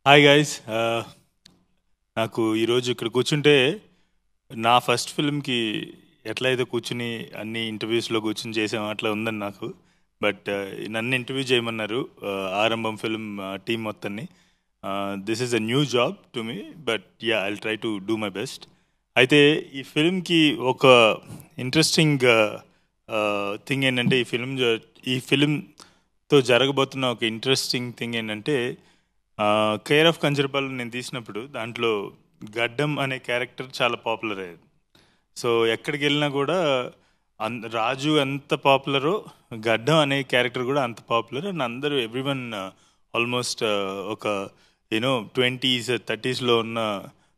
Hi guys. నాకు ఈరోజు ఇక్కడ కూర్చుంటే నా ఫస్ట్ ఫిల్మ్కి ఎట్లయితే కూర్చుని అన్ని ఇంటర్వ్యూస్లో కూర్చుని చేసాం అట్లా ఉందని నాకు. బట్ నన్ను ఇంటర్వ్యూ చేయమన్నారు ఆరంభం ఫిల్మ్ టీం మొత్తాన్ని. This is a new job to me, but yeah I'll try to do my best. అయితే ఈ ఫిల్మ్కి ఒక ఇంట్రెస్టింగ్ థింగ్ ఏంటంటే ఈ ఫిల్మ్తో జరగబోతున్న ఒక ఇంట్రెస్టింగ్ థింగ్ ఏంటంటే కేర్ ఆఫ్ కంచరపాలెం నేను తీసినప్పుడు దాంట్లో గడ్డం అనే క్యారెక్టర్ చాలా పాపులర్ అయ్యేది. సో ఎక్కడికి వెళ్ళినా కూడా రాజు ఎంత పాపులరో గడ్డం అనే క్యారెక్టర్ కూడా అంత పాపులర్. అండ్ అందరూ ఎవ్రీవన్ ఆల్మోస్ట్ ఒక 20s 30sలో ఉన్న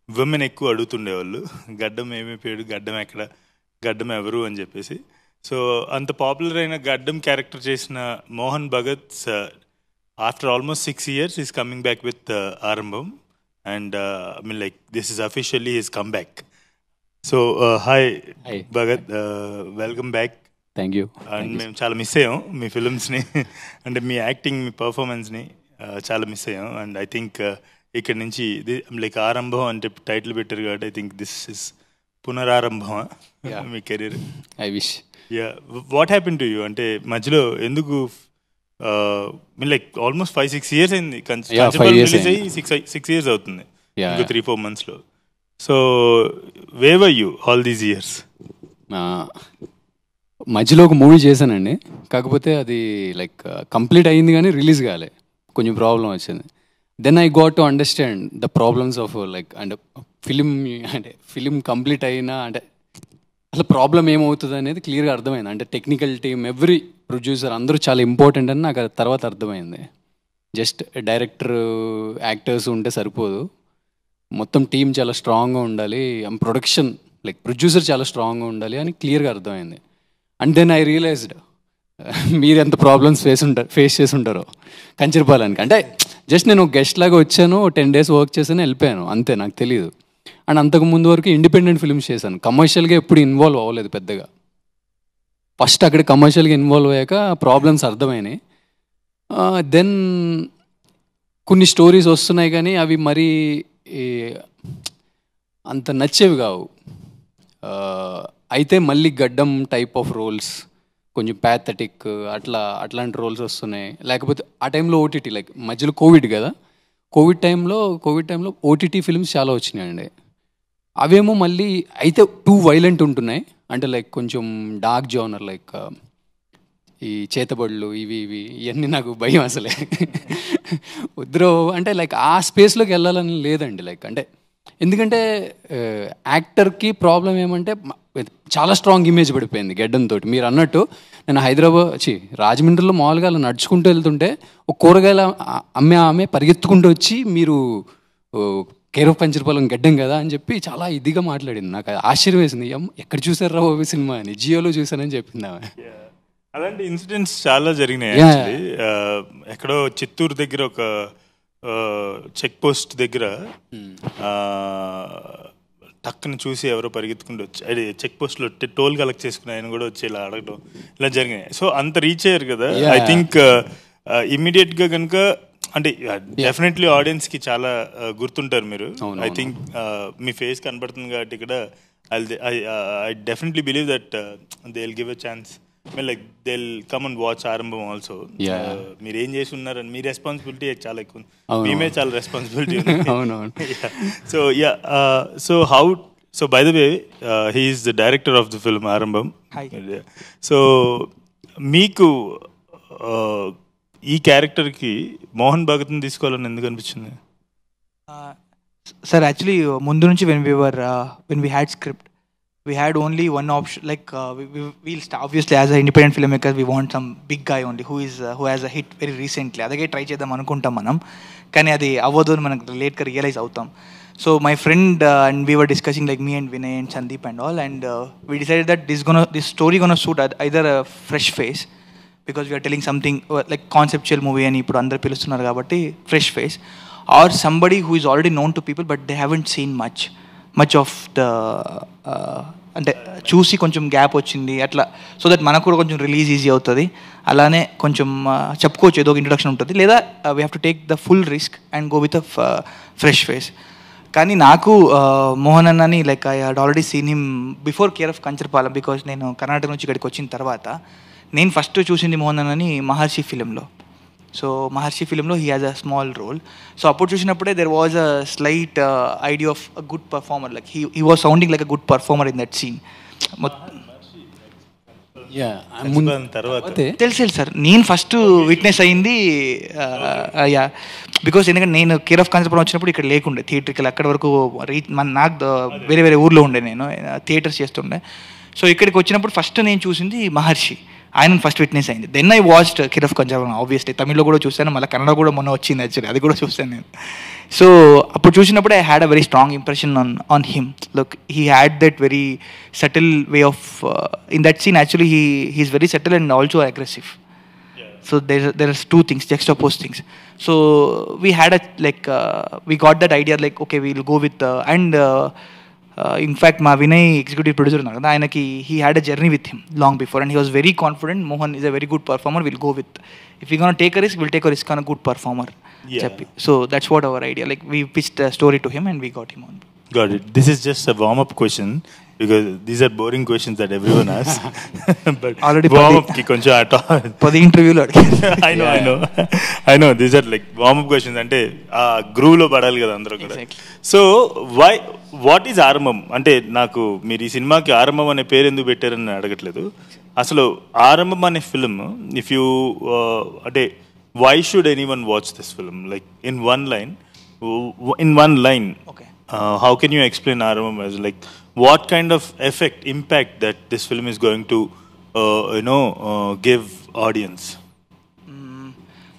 విమెన్ ఎక్కువ అడుగుతుండేవాళ్ళు, గడ్డం ఏమైపోయాడు, గడ్డం ఎక్కడ, గడ్డం ఎవరు అని చెప్పేసి. సో అంత పాపులర్ అయిన గడ్డం క్యారెక్టర్ చేసిన Mohan Bhagat after almost 6 years he's coming back with Arambam, and I mean, like, this is officially his comeback. So hi Bhagat, welcome back. Thank you. And మేము చాలా మిస్ అయ్యాం మీ ఫిల్మ్స్ని అంటే మీ యాక్టింగ్, మీ పర్ఫార్మెన్స్ని చాలా మిస్ అయ్యాం. అండ్ ఐ థింక్ ఇక్కడ నుంచి like ఆరంభం అంటే టైటిల్ పెట్టారు కాబట్టి ఐ థింక్ దిస్ ఇస్ పునరారంభం మీ కెరీర్. I wish. Ya, what happen to you అంటే మధ్యలో ఎందుకు లైక్ ఆల్మోస్ట్ 5-6 years అయింది, రిలీజ్ అయ్యి 6 years అవుతుంది, ఇంకో 3-4 monthsలో. So where were you all these years? మధ్యలో ఒక మూవీ చేశానండి, కాకపోతే అది లైక్ కంప్లీట్ అయింది కానీ రిలీజ్ కాలే, కొంచెం ప్రాబ్లం వచ్చింది. Then I got to understand the problems of like అంటే ఫిలిం కంప్లీట్ అయినా అంటే అసలు ప్రాబ్లం ఏమవుతుంది అనేది క్లియర్గా అర్థమైంది. అంటే టెక్నికల్ టీమ్, ఎవ్రీ ప్రొడ్యూసర్ అందరూ చాలా ఇంపార్టెంట్ అని నాకు తర్వాత అర్థమైంది. జస్ట్ డైరెక్టర్, యాక్టర్స్ ఉంటే సరిపోదు, మొత్తం టీం చాలా స్ట్రాంగ్గా ఉండాలి, ప్రొడక్షన్ లైక్ ప్రొడ్యూసర్ చాలా స్ట్రాంగ్గా ఉండాలి అని క్లియర్గా అర్థమైంది. అండ్ దెన్ ఐ రియలైజ్డ్ మీరు ఎంత ప్రాబ్లమ్స్ ఫేస్ చేసి ఉంటారో కంచరపాలెంకి. అంటే జస్ట్ నేను గెస్ట్ లాగా వచ్చాను, 10 days వర్క్ చేశాను, వెళ్ళిపోయాను, అంతే, నాకు తెలియదు. అండ్ అంతకు ముందు వరకు ఇండిపెండెంట్ ఫిల్మ్స్ చేశాను, కమర్షియల్గా ఎప్పుడు ఇన్వాల్వ్ అవ్వలేదు పెద్దగా. ఫస్ట్ అక్కడ కమర్షియల్గా ఇన్వాల్వ్ అయ్యాక ప్రాబ్లమ్స్ అర్థమైనాయి. దెన్ కొన్ని స్టోరీస్ వస్తున్నాయి కానీ అవి మరీ అంత నచ్చేవి కావు. అయితే మళ్ళీ గడ్డం టైప్ ఆఫ్ రోల్స్, కొంచెం ప్యాథటిక్ అట్లాంటి రోల్స్ వస్తున్నాయి. లేకపోతే ఆ టైంలో ఓటీటీ, లైక్ మధ్యలో కోవిడ్ కదా, కోవిడ్ టైంలో ఓటీటీ ఫిల్మ్స్ చాలా వచ్చినాయండి. అవేమో మళ్ళీ అయితే టూ వైలెంట్ ఉంటున్నాయి, అంటే లైక్ కొంచెం డార్క్ జోనర్, లైక్ ఈ చేతబడులు ఇవన్నీ నాకు భయం అసలే. వద్దురో అంటే లైక్ ఆ స్పేస్లోకి వెళ్ళాలని లేదండి. లైక్ అంటే ఎందుకంటే యాక్టర్కి ప్రాబ్లం ఏమంటే చాలా స్ట్రాంగ్ ఇమేజ్ పడిపోయింది గడ్డంతో. మీరు అన్నట్టు నేను రాజమండ్రిలో మామూలుగా అలా నడుచుకుంటూ వెళ్తుంటే ఒక కూరగాయల ఆమె పరిగెత్తుకుంటూ వచ్చి మీరు కేర్ ఆఫ్ కంచరపాలెం గడ్డం కదా అని చెప్పి చాలా ఇదిగా మాట్లాడింది. నాకు ఆశ్చర్యం వేసింది, ఎక్కడ చూసారు రా ఓవి సినిమా అని, జియోలో చూసానని చెప్పింది ఆమె. అలాంటి ఇన్సిడెంట్స్ చాలా జరిగినాయి యాక్చువల్లీ. ఎక్కడో చిత్తూరు దగ్గర ఒక చెక్ పోస్ట్ దగ్గర టక్కుని చూసి ఎవరో పరిగెత్తుకుంటూ వచ్చి అది చెక్ పోస్ట్లో టోల్ కలెక్ట్ చేసుకుని ఆయన కూడా వచ్చి ఇలా అడగడం, ఇలా జరిగినాయి. సో అంత రీచ్ అయ్యారు కదా. ఐ థింక్ ఇమ్మీడియట్గా కనుక అంటే డెఫినెట్లీ ఆడియన్స్కి చాలా గుర్తుంటారు మీరు. ఐ థింక్ మీ ఫేస్ కనబడుతుంది కాబట్టి ఇక్కడ I definitely believe that they will give a chance. Like they will come and watch ఆరంభం ఆల్సో. మీరు ఏం చేసి ఉన్నారని మీ రెస్పాన్సిబిలిటీ చాలా ఎక్కువ ఉంది, మేమే చాలా రెస్పాన్సిబిలిటీ ఉంది. So yeah, so by the way he is the director of the film ఆరంభం. సో మీకు ఈ క్యారెక్టర్కి మోహన్ భగత్ని తీసుకోవాలని ఎందుకు అనిపించింది? సార్ యాక్చువల్లీ ముందు నుంచి when we had script, we had only one option, like we'll start, obviously as an independent filmmaker we want some big guy only who has a hit very recently. అదే try చేద్దాం అనుకుంటాం మనం, కానీ అది అవ్వదు అని మనకు లేట్గా రియలైజ్ అవుతాం. So my friend and we were discussing, like me and Vinay and Sandeep and all, and we decided that this story gonna suit either a fresh face, because we are telling something like conceptual movie అని ఇప్పుడు అందరు పిలుస్తున్నారు కాబట్టి fresh face, or somebody who is already known to people but they haven't seen much of the అంటే చూసి కొంచెం gap వచ్చింది అట్లా, సో దట్ మనకు కూడా కొంచెం రిలీజ్ ఈజీ అవుతుంది. అలానే కొంచెం చెప్పుకోవచ్చు, ఏదో ఒక ఇంట్రొడక్షన్ ఉంటుంది. లేదా we have to take the full risk and go with a fresh face. కానీ నాకు మోహన్ అన్నని like I had already seen him before care of Kancharapalem, because నేను కర్ణాటక నుంచి ఇక్కడికి వచ్చిన తర్వాత నేను ఫస్ట్ చూసింది మోహన్ అన్నని మహర్షి ఫిలింలో. సో మహర్షి ఫిలింలో he has a small role. So అప్పుడు చూసినప్పుడే there was a slight idea of a good performer, like he was sounding like a good performer in that scene. తెలుసు సార్, నేను ఫస్ట్ విట్నెస్ అయింది ya, because ఎందుకంటే నేను care of concept వచ్చినప్పుడు ఇక్కడ లేకుండే థియేటర్కి, అక్కడ వరకు నాకు వేరే వేరే ఊర్లో ఉండే, నేను థియేటర్స్ చేస్తుండే. సో ఇక్కడికి వచ్చినప్పుడు ఫస్ట్ నేను చూసింది మహర్షి, ఆయన ఫస్ట్ విట్నెస్ అయింది. Then I watched care of Kancharapalem, obviously తమిళ్లో కూడా చూశాను, మళ్ళీ కన్నడ కూడా మొన్న వచ్చింది యాక్చువల్లీ, అది కూడా చూశాను నేను. సో అప్పుడు చూసినప్పుడు I had a very strong impression on him. Look, he had that very subtle way of in that scene. Actually he is very subtle and also aggressive. So there are two things, juxtaposed things. So we had we got that idea, like okay, we'll go with in fact మా Vinay executive producer ఉన్నారు కదా, ఆయనకి he had a journey with him long before and he was very confident, Mohan is a very good performer, will go with, if you gonna take a risk, will take a risk on a good performer చెప్పి. So that's what our idea, like we pitched the story to him and we got him on. Got it. This is just a warm-up question because these are boring questions that everyone asks. But already warm-up ki koncha ato. Padi interview lo adigi. I know. These are like warm-up questions. Ante groove lo padali kada andaru kuda. Exactly. So what is Arambam? Ante naku meer ee cinema ki Arambam ane peru enduku pettarani adagatledu. Asalu Arambam ane film, if you ante why should anyone watch this film? Like in one line. Okay. How can you explain Arambam as like what kind of impact that this film is going to give audience?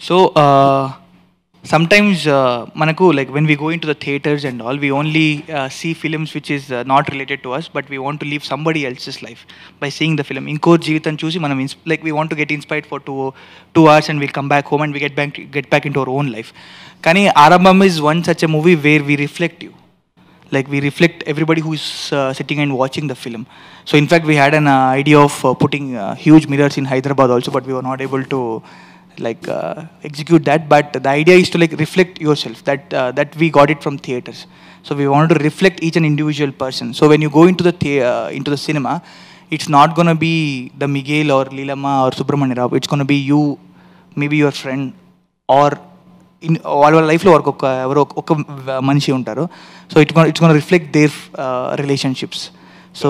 So sometimes manaku, like when we go into the theaters and all, we only see films which is not related to us, but we want to live somebody else's life by seeing the film. Inko jeevitam chusi manam like we want to get inspired for 2 hours and we'll come back home and we get back into our own life. Kani Arambam is one such a movie where we reflect you. Like we reflect everybody who is sitting and watching the film. So in fact we had an idea of putting huge mirrors in Hyderabad also, but we were not able to execute that. But the idea is to like reflect yourself, that we got it from theaters. So we wanted to reflect each and individual person. So when you go into the cinema, it's not going to be the Miguel or Leelama or Subramanya Rao. It's going to be you, maybe your friend, or వాళ్ళ లైఫ్లో వరకు ఎవరో ఒక మనిషి ఉంటారు. So it's gonna reflect their relationships. So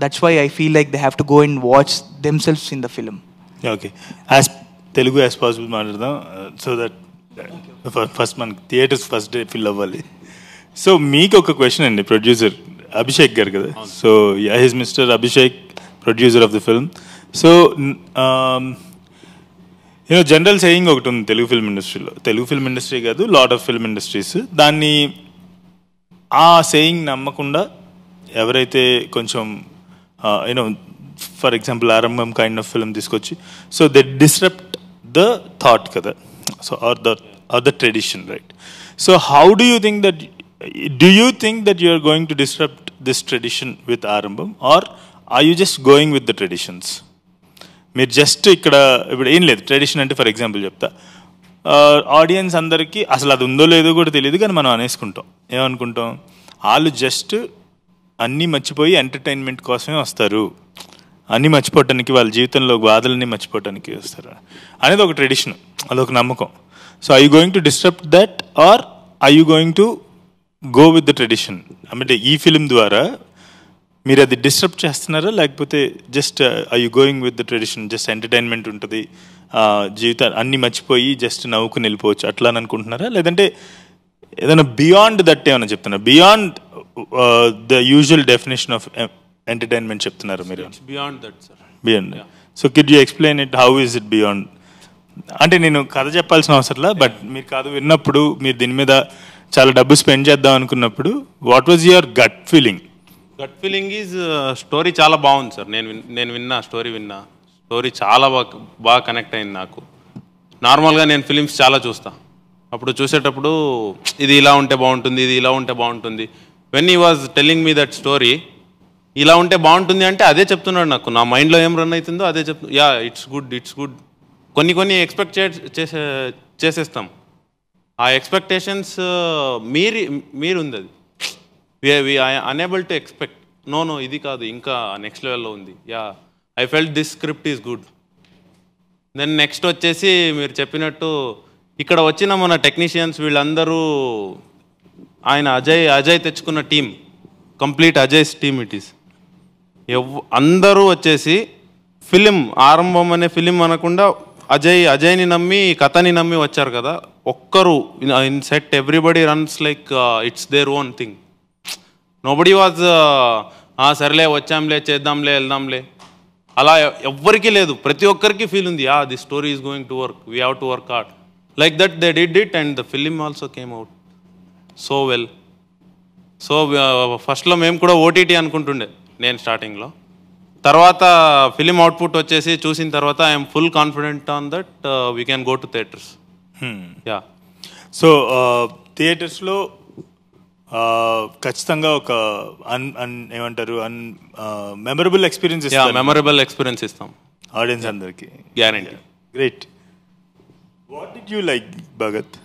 that's why I feel like they have to go and watch themselves in the film. Okay, as Telugu as possible మాట్లాడదాం, so that first మనకి theatres first day fill అవ్వాలి. So మీకు ఒక question అండి, producer Abhishek garu కదా, so his Mr Abhishek, producer of the film. So general saying ఒకటి ఉంది Telugu film ఇండస్ట్రీలో, తెలుగు ఫిల్మ్ ఇండస్ట్రీ కాదు, లాట్ ఆఫ్ ఫిల్మ్ ఇండస్ట్రీస్, దాన్ని ఆ సేయింగ్ నమ్మకుండా ఎవరైతే కొంచెం for example Aarambham kind of film తీసుకొచ్చి, so they disrupt the thought కదా, so or the tradition, right? So how do you think that you are going to disrupt this tradition with Aarambham, or are you just going with the traditions? మీరు just ఇక్కడ ఇప్పుడు ఏం లేదు, tradition అంటే for example చెప్తా, audience అందరికీ అసలు అది ఉందో లేదో కూడా తెలియదు, కానీ మనం అనేసుకుంటాం, ఏమనుకుంటాం, వాళ్ళు జస్ట్ అన్నీ మర్చిపోయి ఎంటర్టైన్మెంట్ కోసమే వస్తారు, అన్నీ మర్చిపోవటానికి, వాళ్ళ జీవితంలో బాధలన్నీ మర్చిపోవటానికి వస్తారు అనేది ఒక ట్రెడిషన్, అదొక నమ్మకం. So I you going to disturb that, or I you going to go with the tradition? అంటే ఈ ఫిలిం ద్వారా మీరు అది డిస్టర్బ్ చేస్తున్నారా, లేకపోతే just I you going with the tradition, just entertainment ఉంటుంది, జీవితాలు అన్నీ మర్చిపోయి జస్ట్ నవ్వుకుని వెళ్ళిపోవచ్చు అట్లా అని అనుకుంటున్నారా, లేదంటే ఏదైనా బియాండ్ దట్ ఏమైనా చెప్తున్నారు, beyond the usual definition of entertainment చెప్తున్నారు మీరు? Beyond that sir, beyond. So kid you explain it, how is it beyond? అంటే నేను కథ చెప్పాల్సిన అవసరంలా, బట్ మీరు కథ విన్నప్పుడు, మీరు దీని మీద చాలా డబ్బు స్పెండ్ చేద్దాం అనుకున్నప్పుడు, what was your gut feeling? Gut feeling is story చాలా బాగుంది సార్. నేను విన్నా స్టోరీ చాలా బాగా కనెక్ట్ అయింది నాకు. నార్మల్గా నేను ఫిలిమ్స్ చాలా చూస్తా, అప్పుడు చూసేటప్పుడు ఇది ఇలా ఉంటే బాగుంటుంది, ఇది ఇలా ఉంటే బాగుంటుంది. When he was telling me that story, ఇలా ఉంటే బాగుంటుంది అంటే అదే చెప్తున్నాడు నాకు. నా మైండ్లో ఏం రన్ అవుతుందో అదే చెప్తున్నా. Yeah it's good. కొన్ని ఎక్స్పెక్ట్ చేసేస్తాం. ఆ ఎక్స్పెక్టేషన్స్ మీరుంది అది. We unable to expect. No ఇది కాదు, ఇంకా నెక్స్ట్ లెవెల్లో ఉంది. Yeah I felt this script is good. Then next వచ్చేసి మీరు చెప్పినట్టు ఇక్కడ వచ్చిన మన టెక్నీషియన్స్ వీళ్ళందరూ ఆయన అజయ్ తెచ్చుకున్న team, complete Ajay's team it is. అందరూ వచ్చేసి ఫిలిం ఆరంభం అనే ఫిలిం అనకుండా అజయ్ని నమ్మి కథని నమ్మి వచ్చారు కదా. ఒక్కరు in set everybody runs like it's their own thing. Nobody was సరేలే వచ్చాంలే చేద్దాంలే వెళ్దాంలే అలా ఎవ్వరికీ లేదు. ప్రతి ఒక్కరికి ఫీల్ ఉంది, the story is going to work, we have to work hard. Like that they did it and the film also came out so well. So ఫస్ట్లో మేము కూడా ఓటీటీ అనుకుంటుండే నేను స్టార్టింగ్లో. తర్వాత ఫిలిం అవుట్పుట్ వచ్చేసి చూసిన తర్వాత I'm full confident on that we can go to theatres. Yeah so థియేటర్స్లో ఖచ్చితంగా ఒక ఏమంటారు మెమరబుల్ ఎక్స్పీరియన్స్ ఇస్తాం ఆడియన్స్ అందరికి, guarantee. Great. What did you like Bhagat?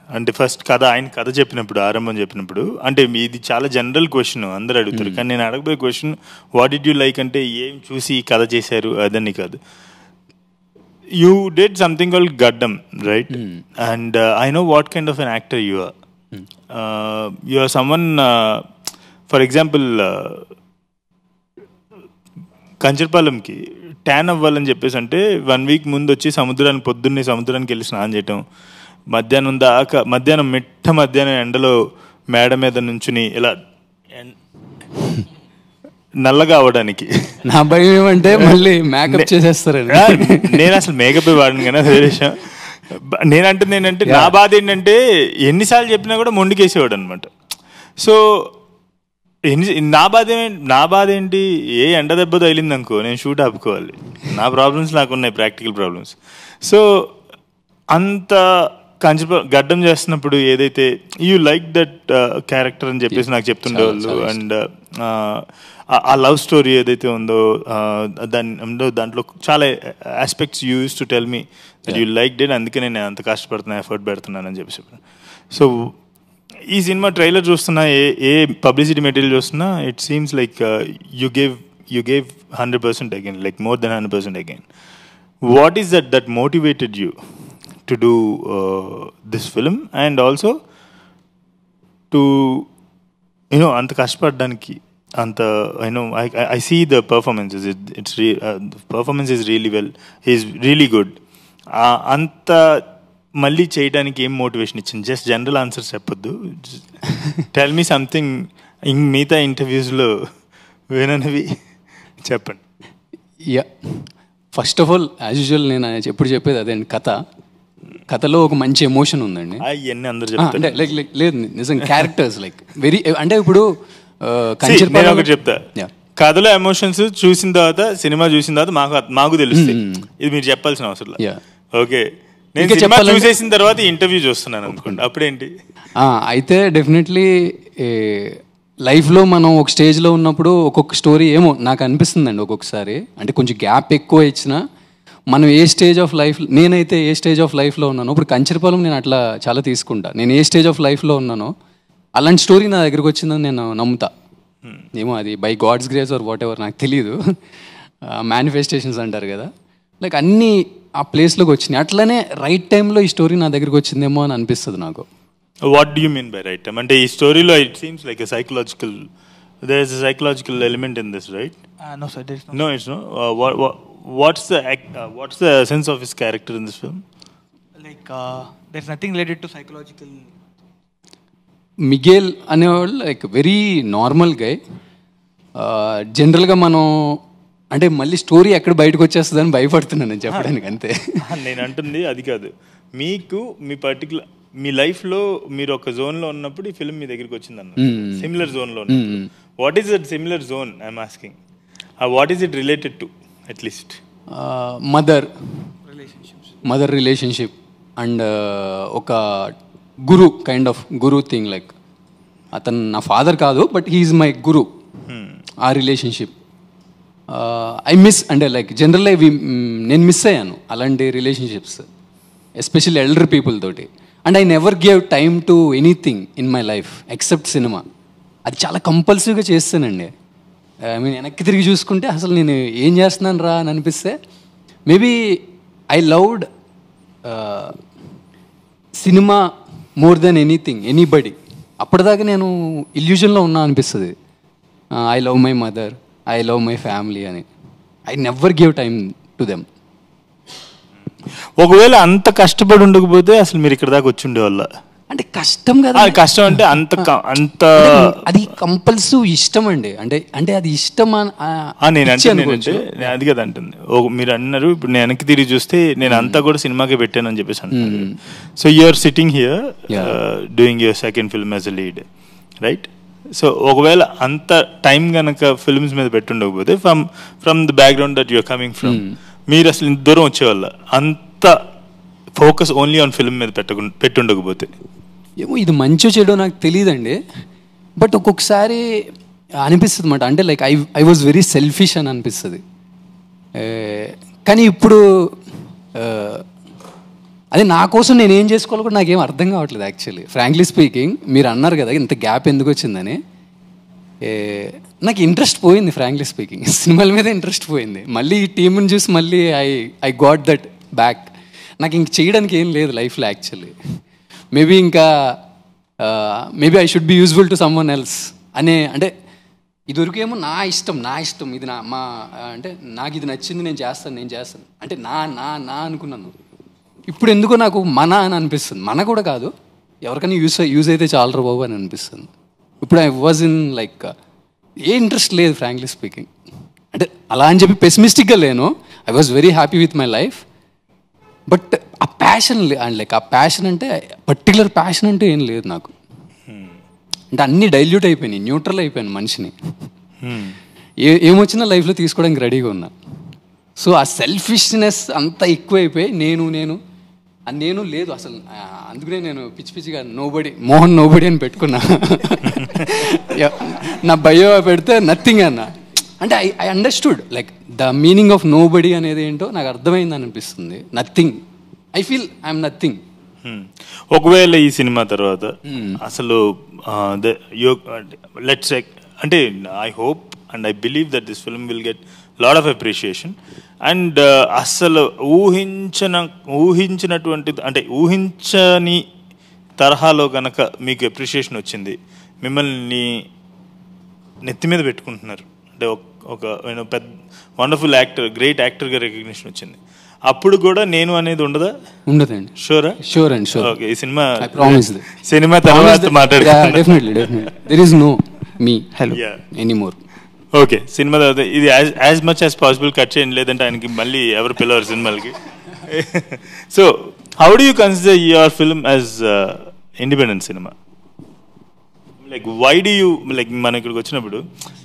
అంటే ఫస్ట్ ఆయన కథ చెప్పినప్పుడు, ఆరంభం చెప్పినప్పుడు, అంటే ఇది చాలా జనరల్ క్వశ్చన్, అందరు అడుగుతారు. కానీ నేను అడగబోయే question what did you like అంటే ఏం చూసి ఈ కథ చేశారు అదని కాదు. You did something called Gaddam, right? And I know what kind of an actor you are. You are someone, for example, కంచర్పాలెంకి ట్యాన్ అవ్వాలని చెప్పేసి అంటే 1 వీక్ ముందు వచ్చి పొద్దున్నే సముద్రానికి వెళ్ళి స్నానం చేయటం, మధ్యాహ్నం మధ్యాహ్నం ఎండలో మేడ మీద నుంచుని ఇలా నల్లగా అవడానికి. నా భయం ఏమంటే మళ్ళీ మేకప్ చేసేస్తారండి. నేను అసలు మేకప్ వాడను కానీ అదే విషయం. నేనంటుంది ఏంటంటే నా బాధ ఏంటంటే ఎన్నిసార్లు చెప్పినా కూడా మొండికేసేవాడు అనమాట. సో నా బాధ ఏంటి, ఏ ఎండ దెబ్బ తగిలింది అనుకో నేను షూట్ ఆపుకోవాలి. నా ప్రాబ్లమ్స్ నాకున్నాయి, ప్రాక్టికల్ ప్రాబ్లమ్స్. సో అంత గడ్డం చేస్తున్నప్పుడు ఏదైతే యూ లైక్ దట్ క్యారెక్టర్ అని చెప్పేసి నాకు చెప్తుండేవాళ్ళు. అండ్ ఆ లవ్ స్టోరీ ఏదైతే ఉందో దాంట్లో చాలా aspects you use to tell me that you like debt, అందుకే నేను అంత కష్టపడుతున్నా, ఎఫర్ట్ పెడుతున్నాను అని చెప్పేసి. సో ఈ సినిమా ట్రైలర్ చూస్తున్నా, ఏ పబ్లిసిటీ మెటీరియల్ చూస్తున్నా, it seems like you gave 100% again, like more than 100% again. What is that motivated you to do this film and also to అంత కష్టపడడానికి? అంత I see the performances. The performance is really well. He's really good. అంత మళ్ళీ చేయడానికి ఏం motivation ఇచ్చింది? Just general answers చెప్పొద్దు, tell me something. మిగతా ఇంటర్వ్యూస్లో విననివి చెప్పండి. Yeah, first of all as usual నేను ఎప్పుడు చెప్పేది అదే అండి, కథలో ఒక మంచి ఎమోషన్ ఉందండి. అవన్నీ అందరూ చెప్తారు. లేదు నిజం, క్యారెక్టర్స్ లైక్ వెరీ, అంటే ఇప్పుడు ఒకటి చెప్తా, కథలో ఎమోషన్స్ చూసిన తర్వాత, సినిమా చూసిన తర్వాత మాకు తెలుస్తాయి. ఇది మీరు చెప్పాల్సిన అవసరం లేదు. ఓకే, నేను సినిమా చూసేసిన తర్వాత ఇంటర్వ్యూ చూస్తున్నాను అనుకోండి, అప్పుడేంటి? అయితే డెఫినెట్లీ లైఫ్లో మనం ఒక స్టేజ్లో ఉన్నప్పుడు ఒక్కొక్క స్టోరీ ఏమో నాకు అనిపిస్తుందండి ఒక్కొక్కసారి, అంటే కొంచెం గ్యాప్ ఎక్కువ ఇచ్చినా మనం ఏ స్టేజ్ ఆఫ్ లైఫ్, నేనైతే ఏ స్టేజ్ ఆఫ్ లైఫ్లో ఉన్నానో, ఇప్పుడు కంచరపాలెం నేను అట్లా చాలా తీసుకుంటా. నేను ఏ స్టేజ్ ఆఫ్ లైఫ్లో ఉన్నానో అలాంటి స్టోరీ నా దగ్గరికి వచ్చిందని నేను నమ్ముతా. ఏమో అది by God's grace or whatever నాకు తెలీదు, మేనిఫెస్టేషన్స్ అంటారు కదా, లైక్ అన్నీ ఆ ప్లేస్లోకి వచ్చినాయి. అట్లనే రైట్ టైంలో ఈ స్టోరీ నా దగ్గరికి వచ్చిందేమో అని అనిపిస్తుంది నాకు. What do you mean by right time? అంటే ఈ స్టోరీలో it seems like a psychological, there is a psychological element in this, right? No sir, there is no. No, it's no. What's the essence of his character in this film? Like there's nothing related to psychological. Miguel అనేవాళ్ళు like very normal గై. జనరల్గా మనం అంటే మళ్ళీ story ఎక్కడ బయటకు వచ్చేస్తుందని భయపడుతున్నాను నేను చెప్పడానికి, అంతే. నేను అంటుంది అది కాదు, మీకు మీ లైఫ్లో మీరు ఒక జోన్లో ఉన్నప్పుడు ఈ ఫిల్మ్ మీ దగ్గరికి వచ్చిందన్న, సిమిలర్ జోన్లో ఉన్నప్పుడు. What is that similar zone I'm asking? What is it related to atleast? Mother relationship and ఒక guru kind of guru thing, like అతను నా ఫాదర్ కాదు బట్ హీఈస్ మై గురు. ఆ రిలేషన్షిప్ ఐ మిస్ అంటే లైక్ జనరల్గా నేను మిస్ అయ్యాను అలాంటి రిలేషన్షిప్స్, ఎస్పెషల్లీ ఎల్డర్ పీపుల్ తోటి. And I never gave time to anything in my life except cinema. అది చాలా కంపల్సివ్గా చేస్తానండి. ఐ మీన్ వెనక్కి తిరిగి చూసుకుంటే అసలు నేను ఏం చేస్తున్నాను రా అని అనిపిస్తే maybe I loved cinema more than anything anybody. అప్పటిదాకా నేను ఇల్యూజన్లో ఉన్నా అనిపిస్తుంది. I love my mother, I love my family అని. I never give time to them. ఒకవేళ అంత కష్టపడి ఉండకపోతే అసలు మీరు ఇక్కడ దాకా వచ్చి ఉండేవాళ్ళ? అంటే కష్టం కదా, కష్టం అంటే అంత అది కంపల్సివ్ ఇష్టం అండి. అంటే అది ఇష్టం నేను అది కదా అంటుంది. మీరు అన్నారు ఇప్పుడు నేను వెనక్కి తిరిగి చూస్తే నేను అంతా కూడా సినిమాకే పెట్టాను అని చెప్పేసి అంటారు. So you're sitting here doing your second film as a lead, right? So ఒకవేళ అంత టైం కనుక ఫిల్మ్స్ మీద పెట్టుండకపోతే from the background that you're coming from, మీరు అసలు ఇంత దూరం వచ్చేవాళ్ళ? అంత ఫోకస్ ఓన్లీ ఆన్ ఫిల్మ్ మీద పెట్టుండకపోతే? ఏమో ఇది మంచో చెడో నాకు తెలియదండి, బట్ ఒక్కొక్కసారి అనిపిస్తుంది అన్నమాట. అంటే like I was very selfish అని అనిపిస్తుంది. కానీ ఇప్పుడు అదే నా కోసం నేను ఏం చేసుకోవాలో కూడా నాకేం అర్థం కావట్లేదు యాక్చువల్లీ, ఫ్రాంక్లీ స్పీకింగ్. మీరు అన్నారు కదా ఇంత గ్యాప్ ఎందుకు వచ్చిందని, నాకు ఇంట్రెస్ట్ పోయింది ఫ్రాంక్లీ స్పీకింగ్. సినిమాల మీద ఇంట్రెస్ట్ పోయింది. మళ్ళీ ఈ టీంని చూసి మళ్ళీ ఐ గాట్ దట్ బ్యాక్. నాకు ఇంక చేయడానికి ఏం లేదు లైఫ్లో actually. Maybe I should be useful to someone else అనే, అంటే ఇదివరకేమో నా ఇష్టం ఇది అంటే నాకు ఇది నచ్చింది నేను చేస్తాను అంటే నా అనుకున్నాను. ఇప్పుడు ఎందుకో నాకు మన అని అనిపిస్తుంది. మన కూడా కాదు, ఎవరికైనా యూజ్ అయితే చాలరా బాబు అని అనిపిస్తుంది. ఇప్పుడు I was in like A interest లేదు ఫ్రాంక్లీ స్పీకింగ్. అంటే అలా అని చెప్పి పెసిమిస్టిక్గా లేను. I was very happy with my life. But ఆ ప్యాషన్ అండ్ లైక్ ఆ ప్యాషన్ అంటే పర్టికులర్ ప్యాషన్ అంటే ఏం లేదు నాకు. అంటే అన్నీ డైల్యూట్ అయిపోయినాయి, న్యూట్రల్ అయిపోయాను మనిషిని. ఏమొచ్చినా లైఫ్లో తీసుకోవడానికి రెడీగా ఉన్నా. సో ఆ సెల్ఫిష్నెస్ అంతా ఎక్కువైపోయి నేను లేదు అసలు. అందుకనే నేను పిచ్చిగా మోహన్ నోబడి అని పెట్టుకున్నా. నా బయో పెడితే నథింగ్ అన్న. అంటే I understood like the meaning of nobody అనేది ఏంటో నాకు అర్థమైందని అనిపిస్తుంది. Nothing, I feel I'm nothing. ఒకవేళ ఈ సినిమా తర్వాత అసలు లెట్స్ అంటే I hope and I believe that this film will get lot of appreciation. And అసలు ఊహించినటువంటి అంటే ఊహించని తరహాలో కనుక మీకు అప్రిషియేషన్ వచ్చింది, మిమ్మల్ని నెత్తి మీద పెట్టుకుంటున్నారు అంటే ఒక పెద్ద వండర్ఫుల్ యాక్టర్, గ్రేట్ యాక్టర్గా రికగ్నిషన్ వచ్చింది, అప్పుడు కూడా నేను అనేది ఉండదా? ఉండదండి. షూరా? Sure and sure. ఓకే, ఈ సినిమా తర్వాత మాట్లాడుకుందాం. Definitely there is no me anymore. Okay, cinema తర్వాత ఇది as much as possible cut చేయండి, లేదంటే ఆయనకి మళ్ళీ ఎవరు పిలవరు సినిమాలకి. So how do you consider your film as independent cinema? Like why do you like మనం ఇక్కడికి వచ్చినప్పుడు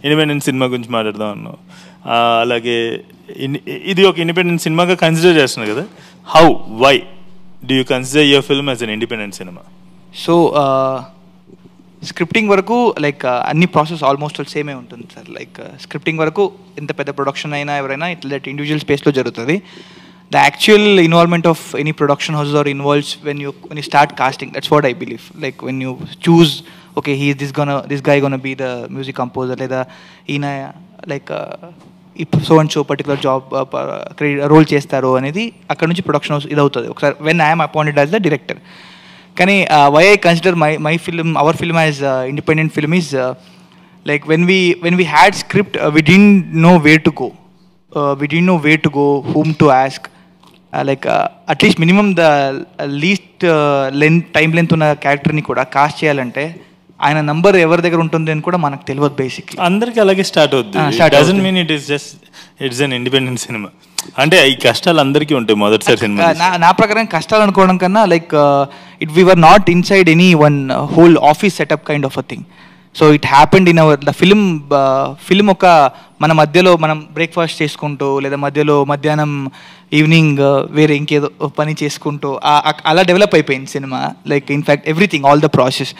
ఇండిపెండెంట్ సినిమా గురించి మాట్లాడదాం అన్నాం, అలాగే ఇది ఒక ఇండిపెండెంట్ సినిమాగా కన్సిడర్ చేస్తున్నారు కదా. How, why do you consider your film as an independent cinema? So scripting వరకు లైక్ అన్ని ప్రాసెస్ ఆల్మోస్ట్ సేమే ఉంటుంది సార్. లైక్ స్క్రిప్టింగ్ వరకు ఎంత పెద్ద ప్రొడక్షన్ అయినా ఎవరైనా ఇట్లా ఇండివిజువల్ స్పేస్లో జరుగుతుంది. The actual involvement of any production houses or involves when you start casting. That's what I believe. Like when you choose okay he this guy gonna be the music composer, లేదా ఈయన లైక్ so and so particular job role చేస్తారు అనేది అక్కడ నుంచి production house ఇది అవుతుంది ఒకసారి when I'm appointed as the director. కానీ why I consider my film, our film as independent film is like when we had script we didn't know where to go, whom to ask. Like at least minimum the least time length ఉన్న క్యారెక్టర్ని కూడా cost చేయాలంటే ఆయన number ఎవరి దగ్గర ఉంటుంది అని కూడా మనకు తెలియదు. బేసిక్లీ అందరికి అలాగే స్టార్ట్ అవుతుంది. ఇట్స్ అన్ ఇండిపెండెంట్ సినిమా అంటే ఈ కష్టాలు అందరికీ ఉంటాయి మొదటిసారి సినిమా. నా ప్రకారం కష్టాలు అనుకోవడం కన్నా like we were not inside any one whole office setup kind of a thing. So it happened in the film ఒక మన మధ్యలో మనం బ్రేక్ఫాస్ట్ చేసుకుంటూ లేదా మధ్యాహ్నం ఈవినింగ్ వేరే ఇంకేదో పని చేసుకుంటూ అలా డెవలప్ అయిపోయింది cinema. Like in fact everything, all the process.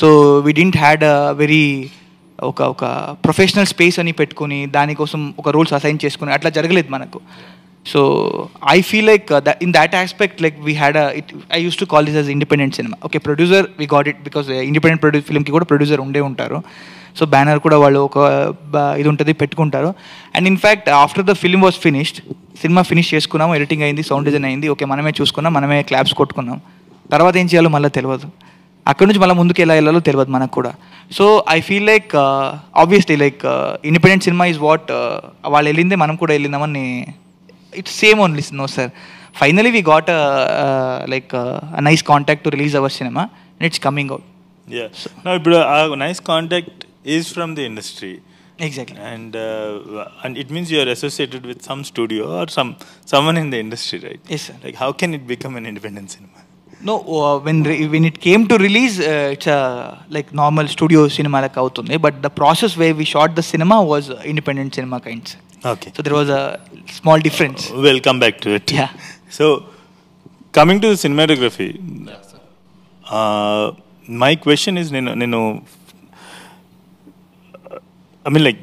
So we didn't had a very ఒక ప్రొఫెషనల్ స్పేస్ అని పెట్టుకుని దానికోసం ఒక రూల్స్ అసైన్ చేసుకుని అట్లా జరగలేదు మనకు. So I feel like in that aspect like we had I use to call this as independent cinema. Okay, producer we got it because independent ఫిల్మ్కి కూడా ప్రొడ్యూసర్ ఉండే ఉంటారు. సో బ్యానర్ కూడా వాళ్ళు ఒక ఇది ఉంటుంది పెట్టుకుంటారు. And in fact after the film was finished, cinema finish చేసుకున్నాము, ఎడిటింగ్ అయింది, సౌండ్ డిజైన్ అయింది, ఓకే మనమే చూసుకున్నాం, మనమే క్లాప్స్ కొట్టుకున్నాం. తర్వాత ఏం చేయాలో మళ్ళీ తెలియదు, అక్కడ నుంచి మళ్ళీ ముందుకు ఎలా వెళ్ళాలో తెలియదు మనకు కూడా. So I feel like obviously like independent cinema is what వాళ్ళు వెళ్ళిందే మనం కూడా వెళ్ళిందామని. It's same only no sir. Finally we got like nice contact to release our cinema and it's coming out. ఇప్పుడు ఆ nice contact is from the industry. Exactly. And it means you are associated with some studio or someone in the industry, right? Yes, sir. Like how can it become an independent cinema? No, when it came to release, it's a like normal studio cinema like avutundi, but the process where we shot the cinema was independent cinema kinds. Okay. So there was a small difference. We'll come back to it. Yeah. So coming to the cinematography, my question is, నేను I mean like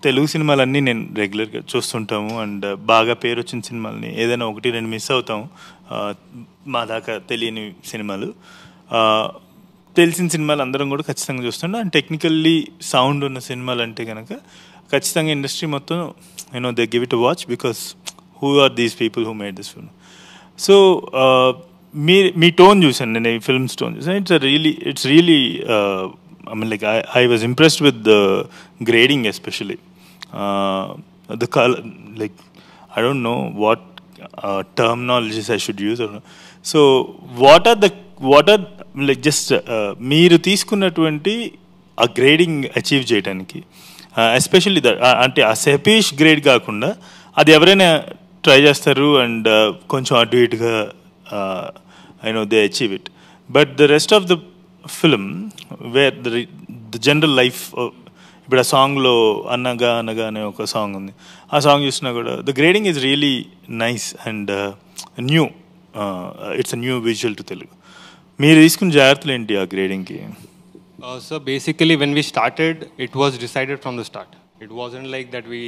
Telugu సినిమాలన్నీ నేను రెగ్యులర్గా చూస్తుంటాము and బాగా పేరు వచ్చిన సినిమాలని ఏదైనా ఒకటి రెండు మిస్ అవుతాము, మా దాకా తెలియని సినిమాలు. తెలిసిన సినిమాలు అందరం కూడా ఖచ్చితంగా చూస్తుంటాం. అండ్ టెక్నికల్లీ సౌండ్ ఉన్న సినిమాలు అంటే కనుక ఖచ్చితంగా ఇండస్ట్రీ మొత్తం they give it watch because who are these people who made this film. So మీ టోన్ చూసాను నేను, ఈ ఫిల్మ్స్ టోన్ చూసాను. It's really I mean, like I was impressed with the grading, especially the color. Like I don't know what terminologies I should use. So what are like just మీరు తీసుకున్నటువంటి ఆ grading achieve చేయడానికి, especially అంటే ఆ సెపీష్ grade కాకుండా అది ఎవరైనా try చేస్తారు అండ్ కొంచెం అటు ఇటుగా I know they achieve it, but the rest of the film where the general life, ఇప్పుడు ఆ సాంగ్లో అనగా అనగా అనే ఒక సాంగ్ ఉంది, ఆ సాంగ్ చూసినా కూడా the grading is really nice and new. It's a new visual to Telugu. మీరు తీసుకున్న జాగ్రత్తలు ఏంటి ఆ గ్రేడింగ్కి? So basically when we started, it was decided from the start. It wasn't like that we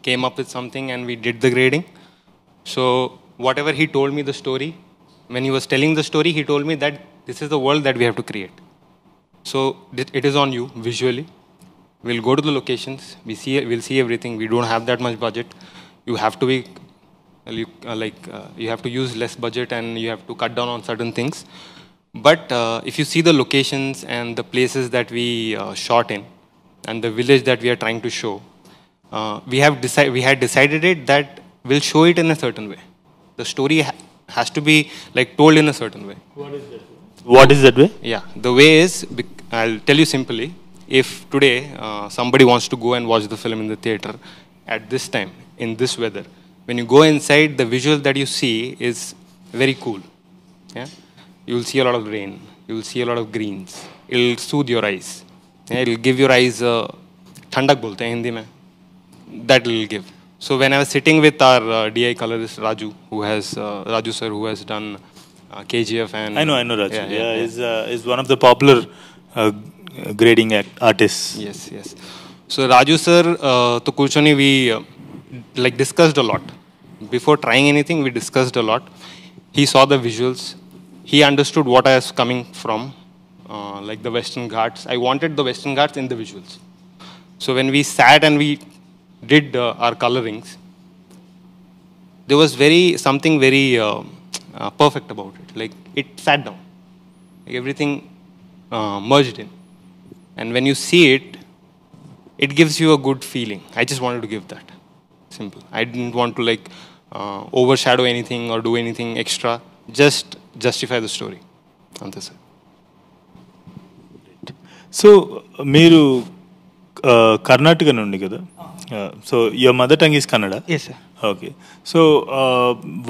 came up with something and we did the grading. So whatever he told me the story, when he was telling the story, he told me that this is the world that we have to create. So it is on you visually. We'll go to the locations, we'll see everything. We don't have that much budget. You have to be you have to use less budget and you have to cut down on certain things. But if you see the locations and the places that we shot in and the village that we are trying to show, we had decided it that we'll show it in a certain way. The story has to be like told in a certain way. What is that way? Yeah, the way is, I'll tell you simply. If today somebody wants to go and watch the film in the theater at this time, in this weather, when you go inside, the visual that you see is very cool. Yeah, you will see a lot of rain, you will see a lot of greens. It will soothe your eyes. Yeah, it will give your eyes thandak bolte hain Hindi mein. That will give. So when I was sitting with our DI colorist Raju, Raju sir, who has done KGF and I know Raju. Yeah. Is one of the popular grading artists. Yes. So Raju sir, to Kulchoni, we like discussed a lot. Before trying anything, we discussed a lot. He saw the visuals. He understood what I was coming from, like the Western Ghats. I wanted the Western Ghats in the visuals. So when we sat and we did our colorings, there was something very perfect about it. Like it sat down, like everything merged in, and when you see it, it gives you a good feeling. I just wanted to give that. Simple. I didn't want to like overshadow anything or do anything extra. Just justify the story. Ante sir. So మీరు కర్ణాటక నుండి కదా? So your mother tongue is Kannada? Yes, sir. Okay. So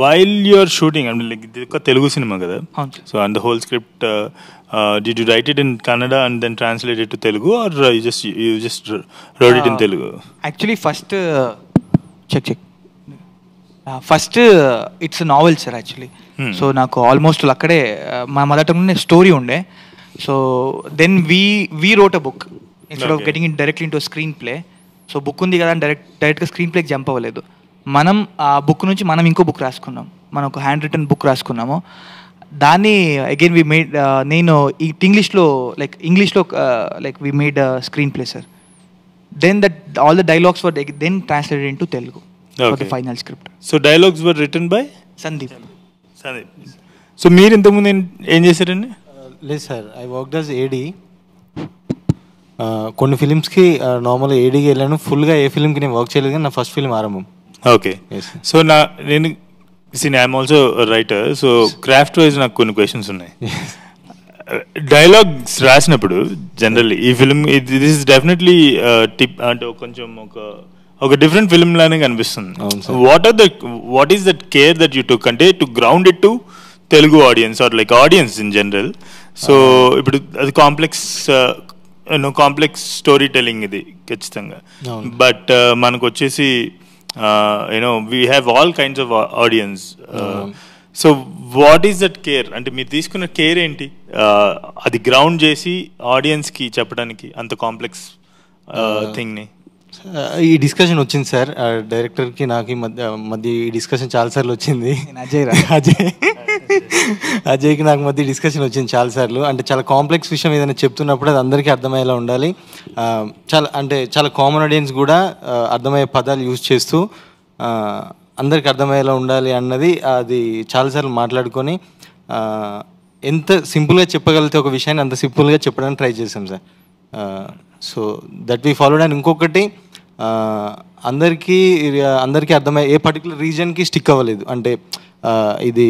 while you are shooting, I mean, like ఇది ఒక Telugu cinema కదా? So and the whole script, did you write it in Kannada and then translate it to Telugu, or you just wrote it in Telugu? Actually, first check. First it's a novel, sir, actually. So నాకు almost అక్కడే మా mother tongue story ఉండే. So then we wrote a book. Instead of getting in directly into screenplay. So book ఉంది కదా అని డైరెక్ట్గా screen ప్లేకి jump అవ్వలేదు. మనం ఆ బుక్ నుంచి మనం ఇంకో బుక్ రాసుకున్నాం, మనం ఒక హ్యాండ్ రిటర్న్ బుక్ రాసుకున్నాము. దాన్ని అగైన్ వి మేడ్, నేను ఇంగ్లీష్లో like we made screenplay sir. Then that all the dialogues were then translated into Telugu for the final script. So dialogues were written by Sandeep. So మీరు ఇంతకుముందు ఏం చేశారండి? లేదు sir, I worked as AD. కొన్ని ఫిలిమ్స్కి నార్మల్గా ఏడీకి వెళ్ళాను. ఫుల్గా ఏ ఫిలింకి నేను వర్క్ చేయలేదు, కానీ నా first film Aarambham. Okay. So నేను I'm also writer. So craft wise నాకు కొన్ని క్వశ్చన్స్ ఉన్నాయి. డైలాగ్స్ రాసినప్పుడు జనరల్లీ ఈ film this is definitely tip అంటే కొంచెం ఒక డిఫరెంట్ ఫిలిం లానే కనిపిస్తుంది. What is that care that you took అంటే to ground it to Telugu audience or like audience in general? So ఇప్పుడు అది కాంప్లెక్స్ స్టోరీ టెల్లింగ్ ఇది ఖచ్చితంగా. బట్ మనకు వచ్చేసి we have all kinds of audience. So what is that care అంటే మీరు తీసుకున్న కేర్ ఏంటి అది గ్రౌండ్ చేసి ఆడియన్స్కి చెప్పడానికి అంత కాంప్లెక్స్ థింగ్ని? ఈ డిస్కషన్ వచ్చింది సార్ డైరెక్టర్కి నాకు మధ్య ఈ డిస్కషన్ చాలాసార్లు వచ్చింది. అజయ్కి నాకు మధ్య డిస్కషన్ వచ్చింది చాలాసార్లు. అంటే చాలా కాంప్లెక్స్ విషయం ఏదైనా చెప్తున్నప్పుడు అది అందరికీ అర్థమయ్యేలా ఉండాలి. చాలా కామన్ ఆడియన్స్ కూడా అర్థమయ్యే పదాలు యూజ్ చేస్తూ అందరికి అర్థమయ్యేలా ఉండాలి అన్నది అది చాలాసార్లు మాట్లాడుకొని ఎంత సింపుల్గా చెప్పగలిగితే ఒక విషయాన్ని అంత సింపుల్గా చెప్పడానికి ట్రై చేసాం sir. So that we followed. And ఇంకొకటి అందరికీ అర్థమయ్యే ఏ పర్టికులర్ రీజన్కి స్టిక్ అవ్వలేదు. అంటే ఇది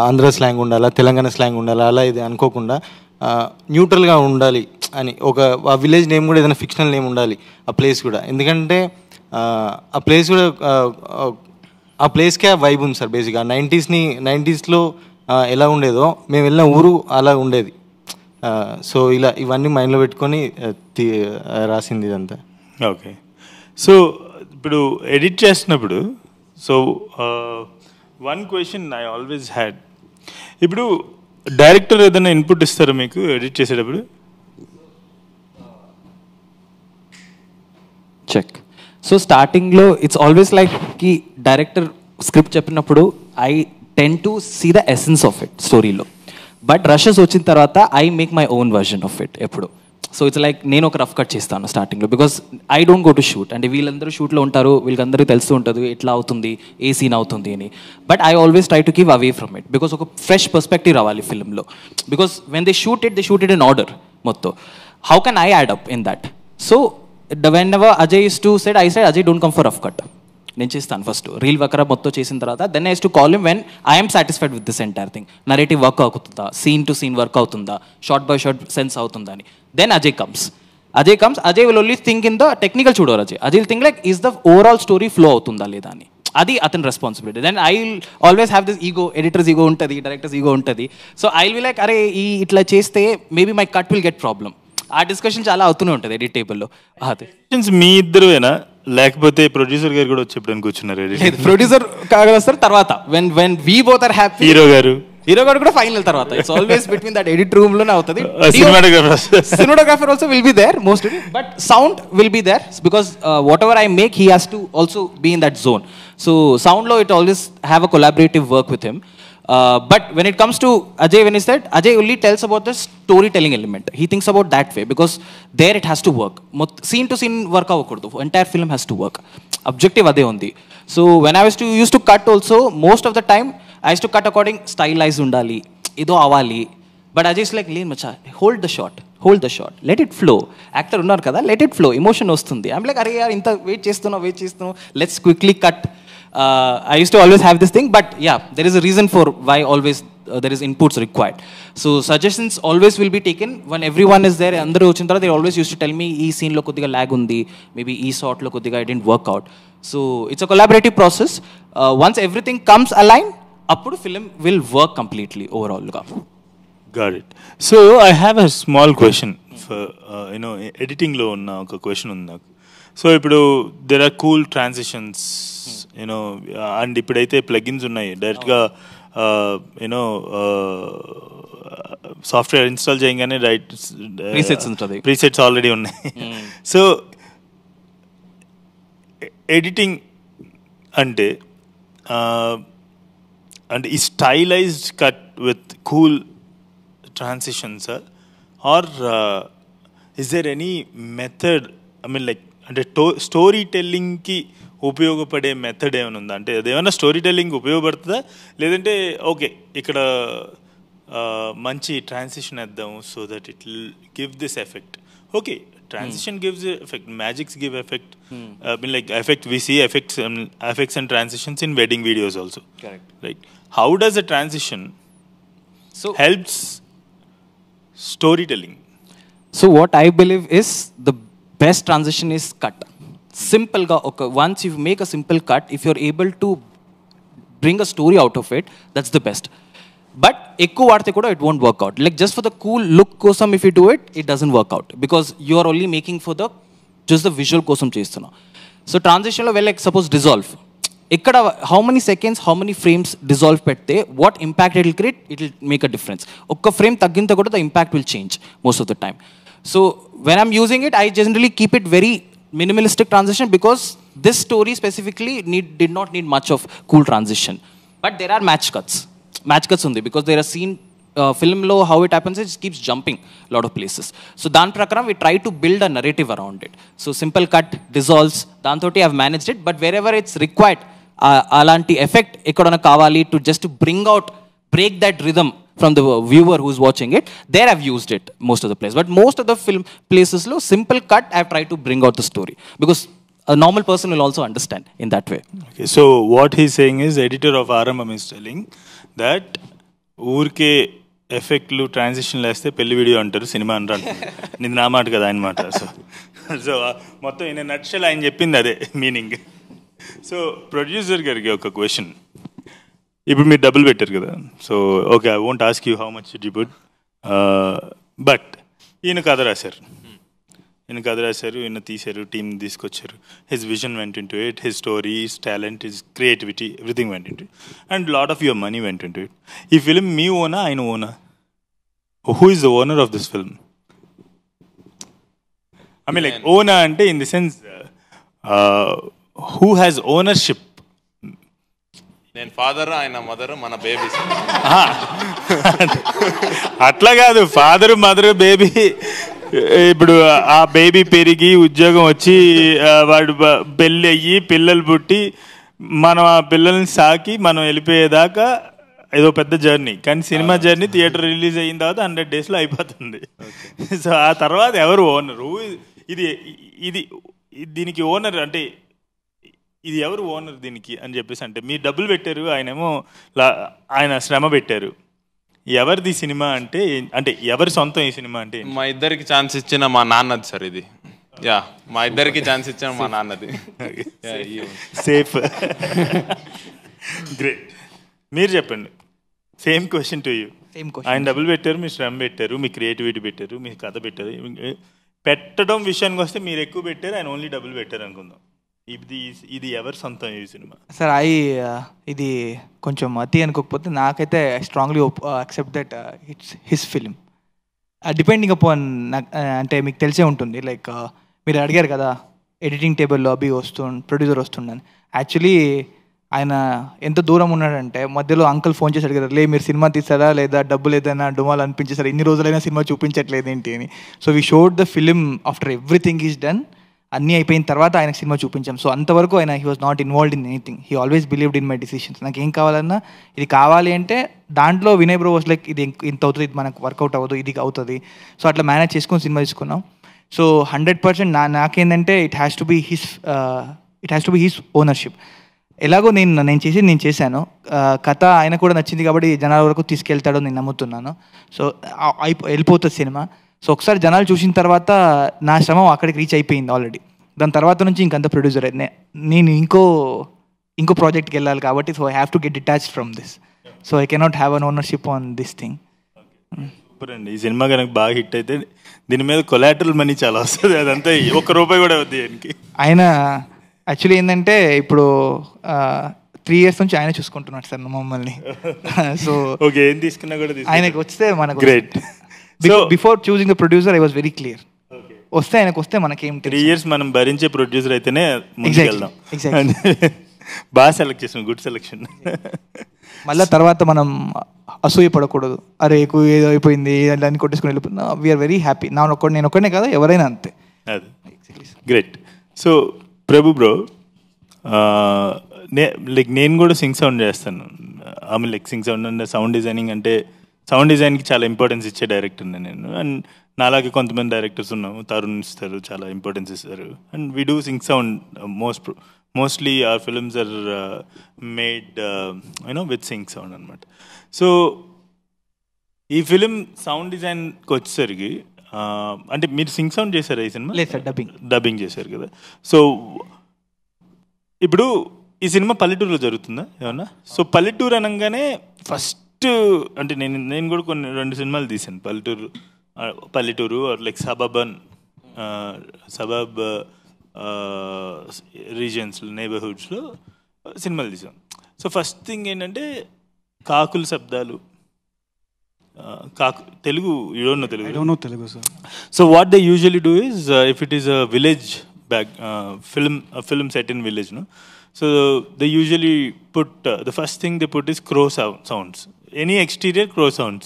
ఆంధ్ర స్లాంగ్ ఉండాలా, తెలంగాణ స్లాంగ్ ఉండాలా, అలా ఇది అనుకోకుండా న్యూట్రల్గా ఉండాలి అని ఒక ఆ విలేజ్ నేమ్ కూడా ఏదైనా ఫిక్షనల్ నేమ్ ఉండాలి, ఆ ప్లేస్ కూడా. ఎందుకంటే ఆ ప్లేస్ కూడా ఆ ప్లేస్కే ఆ వైబ్ ఉంది సార్. బేసిక్గా 90స్లో ఎలా ఉండేదో మేము వెళ్ళిన ఊరు అలా ఉండేది. సో ఇవన్నీ మైండ్లో పెట్టుకొని రాసింది ఇదంతా. ఓకే. సో ఇప్పుడు ఎడిట్ చేస్తున్నప్పుడు one question I always had, ఇప్పుడు డైరెక్టర్ ఏదైనా ఇన్పుట్ ఇస్తారా మీకు ఎడిట్ చేసేటప్పుడు? చెక్. సో స్టార్టింగ్లో ఇట్స్ ఆల్వేస్ లైక్ కి డైరెక్టర్ స్క్రిప్ట్ చెప్పినప్పుడు I tend to see the essence of it స్టోరీలో. బట్ రషెస్ వచ్చిన తర్వాత I make my own version of it ఎప్పుడు. సో ఇట్స్ లైక్ నేను ఒక రఫ్ కట్ చేస్తాను స్టార్టింగ్లో, because I don't go to shoot. అంటే వీళ్ళందరూ షూట్లో ఉంటారు, వీళ్ళందరికీ తెలుస్తూ ఉంటుంది ఎట్లా అవుతుంది, ఏ సీన్ అవుతుంది అని. But I always try to give away from it, because ఒక ఫ్రెష్ పర్స్పెక్టివ్ రావాలి ఫిల్మ్లో. Because when they shoot it in order మొత్తం. How can I add up in that? So whenever Ajay used to said, I said, Ajay, don't come for rough cut. నేను చేస్తాను first reel వకరా మొత్తం చేసిన తర్వాత then I use to call him when I'm satisfied with this entire thing. Narrative work అవుతుందా, scene to scene work అవుతుందా, shot by shot sense అవుతుందా అని. Then Ajay comes. Ajay will only think in the technical చూడరు. Ajay will think like is the overall story flow అవుతుందా లేదా అని. అది అతని responsibility. Then I will always have this ego, editor's ego ఉంటుంది, డైరెక్టర్స్ ఈగో ఉంటుంది. సో ఐ విల్ లైక్ అరే ఇట్లా చేస్తే maybe my cut will get problem. ఆ డిస్కషన్ చాలా అవుతూనే ఉంటుంది ఎడిట్ టేబుల్లో. అదే మీ ఇద్దరునా లేకపోతే ప్రొడ్యూసర్ గారు కూడా వచ్చి ఎప్పుడైనా కూర్చున్నారు? ప్రొడ్యూసర్ వస్తారు తర్వాత when we both are happy. Hero garu కూడా ఫైనల్ తర్వాత. It's always between that edit room లోనే అవుతుంది. Cinematographer also will be there mostly, but sound will be there because what ever I make he has to also be in that zone. So sound లో it always have a collaborative work with him. But when it comes to Ajay, when he said, Ajay only tells about the storytelling element. He thinks about that way because there it has to work. Scene to scene work avakuddu. Entire film has to work. Objective ade undi. So when I used to cut also, most of the time I used to cut according stylized undali. Ido avali. But Ajay is like, leen macha, hold the shot. Let it flow. Actor unnar kada, let it flow. Emotion ostundi. I'm like, are yaar inta wait chestuno. Let's quickly cut. I used to always have this thing, but yeah, there is a reason for why always there is inputs required. So suggestions always will be taken when everyone is there. Andaru vachin tarvata they always used to tell me ee scene lo kodiga lag undi, maybe ee shot lo kodiga it didn't work out. So it's a collaborative process. Once everything comes aligned, appudu film will work completely overall ga. Got it. So I have a small question for editing lo unna oka question undi naku. So ఇప్పుడు there are cool transitions and ఇప్పుడైతే plugins ఉన్నాయి డైరెక్ట్గా software install చేయగానే Presets ఉంటుంది. Presets already ఉన్నాయి. So editing అంటే అంటే ఈ stylized cut with cool transitions or is there any method, I mean like అంటే స్టోరీ టెల్లింగ్కి ఉపయోగపడే మెథడ్ ఏమైనా ఉందా? అంటే అదేమైనా స్టోరీ టెల్లింగ్ ఉపయోగపడుతుందా, లేదంటే ఓకే ఇక్కడ మంచి ట్రాన్సిషన్ వేద్దాం so that it will give this effect. Okay, transition gives effect, magics give effect. I mean like effect, we see effects and transitions in wedding videos also. Correct. Right. How does a transition helps storytelling? So what I believe is the best transition is cut. Simple ga okay, once you make a simple cut, if you're able to bring a story out of it, that's the best. But ఎక్కువ వాడితే కూడా it won't work out. Like just for the cool look కోసం if you do it, it doesn't work out because you are only making for the just the visual కోసం చేస్తున్నావు. So ట్రాన్సిషన్లో like suppose dissolve, ఇక్కడ how many seconds, how many frames dissolve పెడితే what impact it will create, it will make a difference. ఒక్క frame తగ్గితే కూడా the impact will change most of the time. So when I'm using it, I generally keep it very minimalistic transition because this story specifically did not need much of cool transition. But there are match cuts ఉంది because there are scene film lo how it happens, it keeps jumping a lot of places. So dan prakaram we try to build a narrative around it. So simple cut, dissolves, dantoti I've managed it, but wherever it's required alanti effect ekkadana kavali to just to break that rhythm from the viewer who's watching it, there I've used it most of the place. But most of the film places lo simple cut I've tried to bring out the story because a normal person will also understand in that way. Okay, so what he's saying is editor of Arambam is telling that ఊరికే ఎఫెక్ట్లు ట్రాన్సిషన్లు వేస్తే పెళ్లి video అంటారు, cinema అంటారు. ఇది నా మాట కదా ఆయన మాట. సో మొత్తం ఈయన నట్షల్ ఆయన చెప్పింది అదే మీనింగ్. సో ప్రొడ్యూసర్ గారికి ఒక క్వశ్చన్, ఇప్పుడు మీరు డబ్బులు పెట్టారు కదా, so okay I won't ask you how much you put, but ఈయన కథ రాశారు, ఈయన తీశారు, టీమ్ తీసుకొచ్చారు, his vision went into it, his story, his talent, his creativity, everything went into it and lot of your money went into it. ఈ film మీ owner, ఆయన owner? Who is the owner of this film? I mean like owner అంటే in the sense who has ownership? నేను father, ఆయన mother, మన babies. అట్లా కాదు, father mother baby. ఇప్పుడు ఆ బేబీ పెరిగి ఉద్యోగం వచ్చి వాడు పెళ్ళి అయ్యి పిల్లలు పుట్టి మనం ఆ పిల్లల్ని సాకి మనం వెళ్ళిపోయేదాకా ఏదో పెద్ద జర్నీ. కానీ సినిమా జర్నీ థియేటర్ రిలీజ్ అయిన తర్వాత 100 daysలో అయిపోతుంది. సో ఆ తర్వాత ఎవరు ఓనరు? ఇది దీనికి ఓనర్ అంటే ఇది ఎవరు ఓనర్ దీనికి అని చెప్పేసి అంటే మీరు డబ్బులు పెట్టారు, ఆయనేమో ఆయన శ్రమ పెట్టారు. ఎవరిది సినిమా అంటే అంటే ఎవరి సొంతం ఈ సినిమా అంటే? మా ఇద్దరికి ఛాన్స్ ఇచ్చిన మా నాన్నది సార్ ఇది. యా, మా ఇద్దరికి ఛాన్స్ ఇచ్చిన మా నాన్నది. సేఫ్. గ్రేట్. మీరు చెప్పండి, సేమ్ క్వశ్చన్ టు యూ. ఆయన డబ్బులు పెట్టారు, మీ శ్రమ పెట్టారు, మీ క్రియేటివిటీ పెట్టారు, మీ కథ పెట్టారు. పెట్టడం విషయానికి వస్తే మీరు ఎక్కువ పెట్టారు, ఆయన ఓన్లీ డబ్బులు పెట్టారు అనుకుందాం. ఇది ఎవరి సొంతం ఈ సినిమా? సార్ ఇది కొంచెం అతి అనుకోకపోతే నాకైతే I strongly accept that it's his film. Depending upon అంటే మీకు తెలిసే ఉంటుంది, లైక్ మీరు అడిగారు కదా ఎడిటింగ్ టేబుల్లో ప్రొడ్యూసర్ వస్తుండని. యాక్చువల్లీ ఆయన ఎంత దూరం ఉన్నాడంటే మధ్యలో అంకుల్ ఫోన్ చేసి అడిగారు, మీరు సినిమా తీస్తారా లేదా డబ్బులు ఏదైనా డుమాలు అనిపించేసారా, ఇన్ని రోజులైనా సినిమా చూపించట్లేదు ఏంటి అని. So we showed the film after everything is done. అన్నీ అయిపోయిన తర్వాత ఆయనకు సినిమా చూపించాం. సో అంతవరకు ఆయన he was not involved in anything. He always believed in my decisions. నాకు ఏం కావాలన్నా ఇది కావాలి అంటే దాంట్లో వినయ్ బ్రో వాజ్ లైక్ ఇది ఇంత అవుతుంది, ఇది మనకు వర్కౌట్ అవ్వదు, ఇది అవుతుంది. సో అట్లా మేనేజ్ చేసుకొని సినిమా తీసుకున్నాం. సో 100% నాకేంటంటే it has to be his ownership. ఎలాగో నేను చేశాను. కథ ఆయన కూడా నచ్చింది కాబట్టి జనాల వరకు తీసుకెళ్తాడో నేను నమ్ముతున్నాను. సో వెళ్ళిపోతుంది సినిమా. సో ఒకసారి జనాలు చూసిన తర్వాత నా శ్రమ అక్కడికి రీచ్ అయిపోయింది ఆల్రెడీ. దాని తర్వాత నుంచి ఇంకంత ప్రొడ్యూసర్ నేను ఇంకో ప్రాజెక్ట్కి వెళ్ళాలి కాబట్టి so I have to get detached from this. So I cannot have an ownership on this thing. Super అండి. ఈ సినిమా కనుక బాగా హిట్ అయితే దీని మీద కొలాటరల్ మనీ చాలా వస్తుంది, అదంతా ₹1 కూడా అవుతుంది ఆయనకి. ఆయన యాక్చువల్లీ ఏంటంటే ఇప్పుడు 3 years నుంచి ఆయన చూసుకుంటున్నాడు సార్ మమ్మల్ని. సో ఓకే, ఏం తీసుకున్నా కూడా ఆయనకు వస్తే మనకు great. Before choosing the producer I was very clear, వస్తే ఆయనకు వస్తే మనకేం 3 years మనం భరించే ప్రొడ్యూసర్ అయితేనే ముందుకెళ్దాం. బాగా సెలెక్ట్ చేసాం, గుడ్ సెలెక్షన్. మళ్ళీ తర్వాత మనం అసూయ పడకూడదు, అరే ఎక్కువ ఏదో అయిపోయింది అన్ని కొట్టేసుకుని వెళ్ళిపోతున్నా. We are very happy. నేను ఒక్కడనే కదా, ఎవరైనా అంతే. అది great. So Prabhu bro, like నేను కూడా సింగ్ సౌండ్ చేస్తాను. ఆమె లైక్ సింగ్ సౌండ్ అంటే సౌండ్ డిజైనింగ్ అంటే సౌండ్ డిజైన్కి చాలా ఇంపార్టెన్స్ ఇచ్చే డైరెక్టర్ని నేను. అండ్ నాలాగే కొంతమంది డైరెక్టర్స్ ఉన్నాము, తరుణ్ ఇస్తారు, చాలా ఇంపార్టెన్స్ ఇస్తారు. And we do Singh sound mostly our films are made with sync sound అనమాట. సో ఈ ఫిలిం సౌండ్ డిజైన్కి వచ్చేసరికి అంటే మీరు సింగ్ సౌండ్ చేశారా ఈ సినిమా? లేదు సార్, డబ్బింగ్ చేశారు కదా. సో ఇప్పుడు ఈ సినిమా పల్లెటూరులో జరుగుతుందా ఏమన్నా? సో పల్లెటూరు అనగానే ఫస్ట్ అంటే నేను కూడా కొన్ని 2 సినిమాలు తీశాను పల్లెటూరు లైక్ సబబ్ రీజియన్స్లో, నేబర్హుడ్స్లో సినిమాలు తీసాం. సో ఫస్ట్ థింగ్ ఏంటంటే కాకుల శబ్దాలు. Telugu you don't know Telugu sir. So what they usually do is if it is a village film set in village, no? So they usually put the first thing they put is crow sounds. Any exterior crow sounds,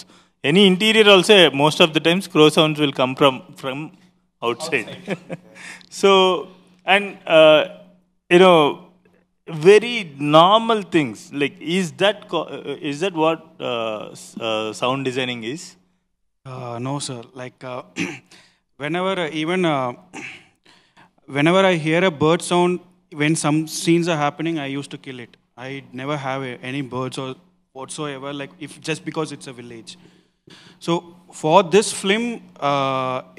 any interior also, most of the times crow sounds will come from outside. So and very normal things like is that what sound designing is? No sir, like whenever I hear a bird sound, when some scenes are happening, I used to kill it. I never have any birds or whatsoever, like if just because it's a village. So for this film,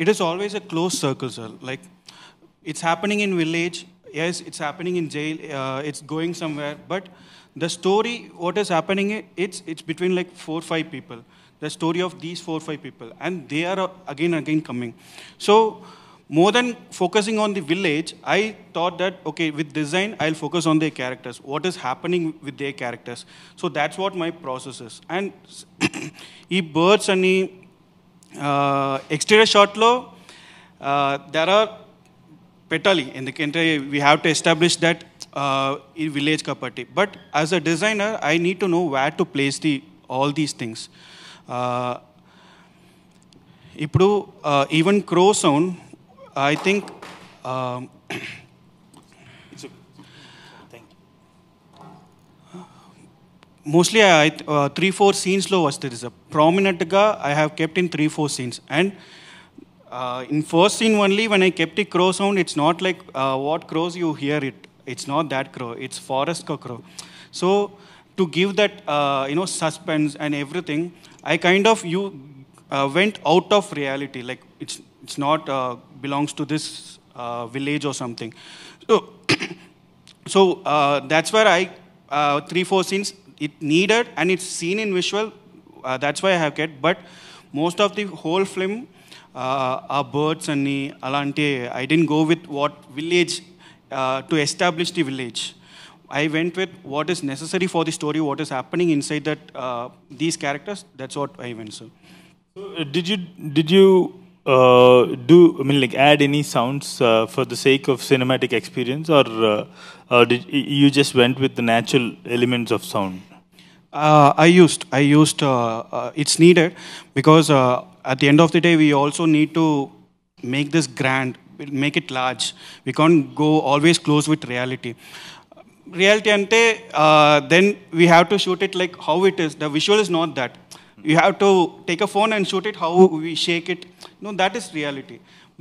it is always a close circle, sir. Like it's happening in village, yes, it's happening in jail, it's going somewhere, but the story, what is happening, it's between like 4-5 people. The story of these 4-5 people, and they are again coming. So more than focusing on the village, I thought that okay, with design I'll focus on their characters, what is happening with their characters. So that's what my process is. And ee birds ani exterior shot lo there are petali endukante we have to establish that in village kapatti, but as a designer I need to know where to place all these things. Ippudu even crow sound, I think mostly 3-4 scenes lo vastadi sir. Prominent ga I have kept in 3-4 scenes, and in first scene only when I kept the crow sound, it's not like what crows you hear it's not that crow, it's forest crow. So to give that suspense and everything, I kind of went out of reality, like it's not belongs to this village or something. So that's where I 3-4 scenes it needed, and it's seen in visual, that's why I have kept. But most of the whole film are birds and alanti. I didn't go with what village to establish the village. I went with what is necessary for the story, what is happening inside that these characters. That's what I went. So did you add any sounds for the sake of cinematic experience, or did you just went with the natural elements of sound? I used it's needed because at the end of the day we also need to make this grand, make it large. We can't go always close with reality ante then we have to shoot it like how it is. The visual is not that. You have to take a phone and shoot it how we shake it. No, that is reality.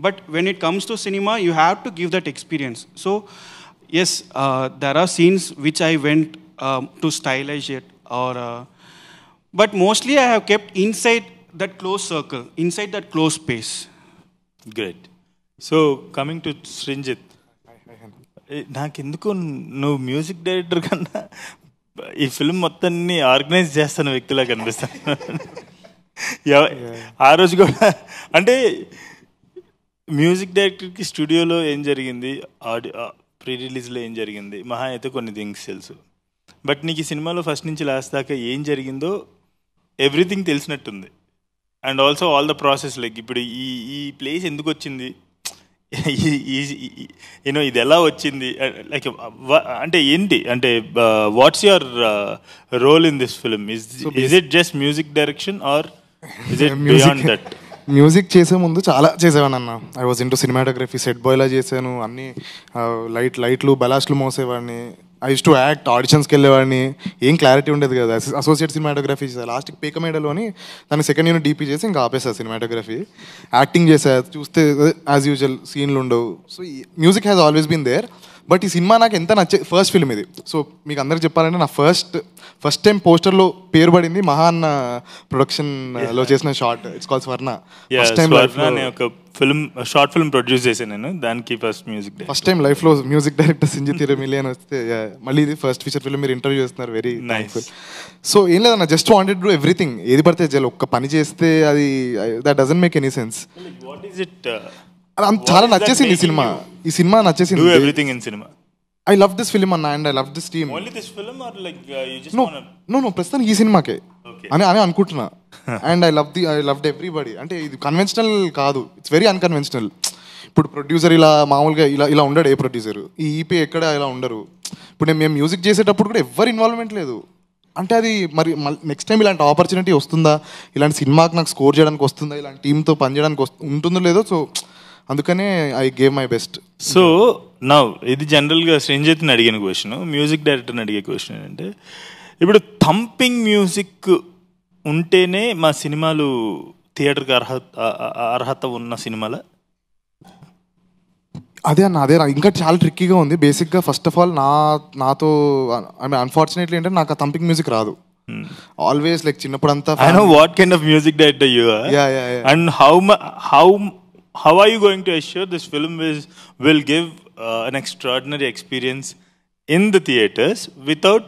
But when it comes to cinema, you have to give that experience. So yes, there are scenes which I went to stylize it, or but mostly I have kept inside that close circle, inside that close space. Great. So coming to Srinjit, నాకెందుకు నువ్వు music director కన్నా ఈ film మొత్తాన్ని organise చేస్తున్న వ్యక్తిలా కనిపిస్తాను. ఆ రోజు కూడా అంటే మ్యూజిక్ డైరెక్టర్కి స్టూడియోలో ఏం జరిగింది, ప్రీ రిలీజ్లో ఏం జరిగింది, మహా అయితే కొన్ని థింగ్స్ తెలుసు. బట్ నీకు ఈ సినిమాలో ఫస్ట్ నుంచి లాస్ట్ దాకా ఏం జరిగిందో ఎవ్రీథింగ్ తెలిసినట్టుంది. And also all the process, like ఇప్పుడు ఈ ప్లేస్ ఎందుకు వచ్చింది, యూనో ఇది ఎలా వచ్చింది, లైక్ అంటే ఏంటి, అంటే what's your role in this film? Is it just music direction or is it beyond that? Music చేసే ముందు చాలా చేసేవాడిని అన్న. I was into cinematography, set బాయ్లా చేశాను, అన్ని లైట్లు బలాస్ట్లు మోసేవాడిని. ఐ యూస్ టు యాక్ట్, ఆడిషన్స్కి వెళ్ళేవాడిని. ఏం క్లారిటీ ఉండేది కదా. అసోసియేట్ సినిమాటోగ్రఫీ చేశాను, లాస్ట్కి పేకమేడలోని దాన్ని సెకండ్ యూనిట్ డీపీ చేసి ఇంకా ఆపేసా సినిమాటోగ్రఫీ. యాక్టింగ్ చేసా, చూస్తే యాజ్ యూజువల్ సీన్లు ఉండవు. So music has always been there. But ఈ సినిమా నాకు ఎంత నచ్చే ఫస్ట్ ఫిల్మ్ ఇది. సో మీకు అందరికి చెప్పాలంటే నా ఫస్ట్ టైం పోస్టర్లో పేరు పడింది మహా అన్న ప్రొడక్షన్లో చేసిన short. It's called Swarna. Short film produce చేశాను నేను, దానికి ఫస్ట్ టైం లైఫ్లో మ్యూజిక్ డైరెక్టర్ సింజి తిరుమిలి అని వస్తే మళ్ళీ ఇది ఫస్ట్ ఫీచర్ ఫిల్మ్ మీరు ఇంటర్వ్యూ చేస్తున్నారు. Very thankful. సో ఏం లేదన్న, జస్ట్ వాంటెడ్ టు ఎవ్రీథింగ్. ఏది పడితే చాలు, ఒక్క పని చేస్తే అది that doesn't make any sense. What is it? చాలా నచ్చేసింది ఈ సినిమా నచ్చేసింది. Everything in cinema. I love this film and I love this team. Only this film or like you just No, ప్రస్తుతం ఈ సినిమాకే అని అనుకుంటున్నా. And I loved everybody. అంటే ఇది కన్వెన్షనల్ కాదు, ఇట్స్ వెరీ అన్కన్వెన్షనల్. ఇప్పుడు ప్రొడ్యూసర్ ఇలా మామూలుగా ఇలా ఉండడు. ఏ ప్రొడ్యూసర్ ఈ ఈపీ ఎక్కడ ఇలా ఉండరు. ఇప్పుడు మేము మ్యూజిక్ చేసేటప్పుడు కూడా ఎవరు ఇన్వాల్వ్మెంట్ లేదు. అంటే అది మరి నెక్స్ట్ టైం ఇలాంటి ఆపర్చునిటీ వస్తుందా, ఇలాంటి సినిమాకి నాకు స్కోర్ చేయడానికి వస్తుందా, ఇలాంటి టీంతో పనిచేయడానికి ఉంటుందో లేదో. సో అందుకనే I gave my best. So now ఇది జనరల్గా శ్రీంజిత్ని అడిగిన క్వశ్చన్, మ్యూజిక్ డైరెక్టర్ని అడిగే క్వశ్చన్ ఏంటంటే, ఇప్పుడు థంపింగ్ మ్యూజిక్ ఉంటేనే మా సినిమాలు థియేటర్కి అర్హత ఉన్న సినిమాల? అదే ఇంకా చాలా ట్రిక్కీగా ఉంది. బేసిక్గా ఫస్ట్ ఆఫ్ ఆల్ నాతో అన్ఫార్చునేట్లీ ఏంటంటే నాకు ఆ థంపింగ్ మ్యూజిక్ రాదు. ఆల్వేస్ లైక్ చిన్నప్పుడు అంతా I know what kind of music director you are, and how are you going to assure this film will give an extraordinary experience in the theaters without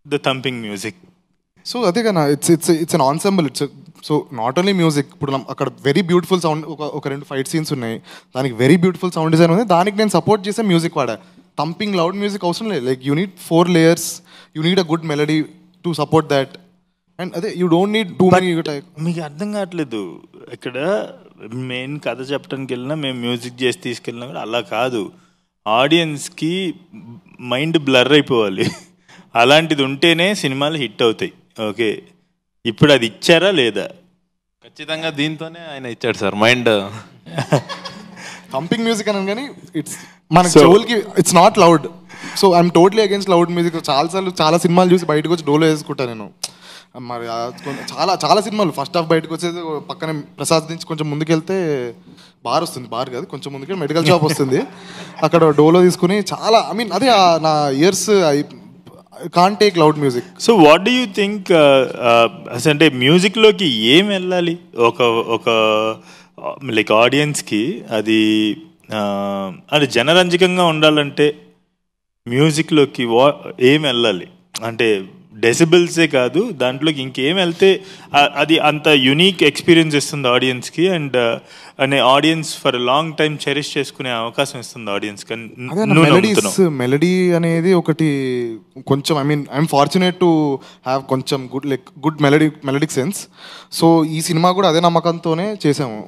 the thumping music? So అదే కదా, it's an ensemble. So not only music. ఇప్పుడు అక్కడ very beautiful sound, ఒక 2 fight scenes ఉన్నాయి, దానికి very beautiful sound design ఉంది, దానికి నేను సపోర్ట్ చేసే మ్యూజిక్ వాడా. థంపింగ్ లౌడ్ మ్యూజిక్ అవసరం లేదు. Like you need 4 layers, you need a good melody to support that. And అదే you don't need too many. మీకు అర్థం కావట్లేదు, ఇక్కడ మెయిన్ కథ చెప్పడానికి వెళ్ళినా, మేము మ్యూజిక్ చేసి తీసుకెళ్ళినా కూడా అలా కాదు. ఆడియన్స్కి మైండ్ బ్లర్ అయిపోవాలి. అలాంటిది ఉంటేనే సినిమాలు హిట్ అవుతాయి. ఓకే, ఇప్పుడు అది ఇచ్చారా లేదా? ఖచ్చితంగా దీంతోనే ఆయన ఇచ్చాడు సార్ మైండ్. థంపింగ్ మ్యూజిక్ అని కానీ ఇట్స్ మన చెవులకి it's not loud. So I'm totally against loud music. చాలా సినిమాలు చూసి బయటకు వచ్చి డోలో వేసుకుంటా నేను. మరి చాలా సినిమాలు ఫస్ట్ హాఫ్ బయటకు వచ్చేది, పక్కనే ప్రసాద్ నుంచి కొంచెం ముందుకెళ్తే బార్ వస్తుంది, బార్ కాదు కొంచెం ముందుకెళ్ళి మెడికల్ షాప్ వస్తుంది, అక్కడ డోలో తీసుకుని చాలా అదే నా years I can't take loud music. So what do you think, అంటే మ్యూజిక్లోకి ఏం వెళ్ళాలి ఒక లైక్ ఆడియన్స్కి? అది జనరంజకంగా ఉండాలంటే మ్యూజిక్లోకి ఏం వెళ్ళాలి? అంటే డెసిబుల్సే కాదు, దాంట్లోకి ఇంకేం వెళ్తే అది అంత యునీక్ ఎక్స్పీరియన్స్ ఇస్తుంది ఆడియన్స్కి, అండ్ అనే audience for long time cherish చేసుకునే అవకాశం ఇస్తుంది ఆడియన్స్కి. మెలడీ అనేది ఒకటి కొంచెం ఐఎమ్ ఫార్చునేట్ టు హ్యావ్ కొంచెం గుడ్ మెలడిక్ సెన్స్. సో ఈ సినిమా కూడా అదే నమ్మకంతోనే చేసాము.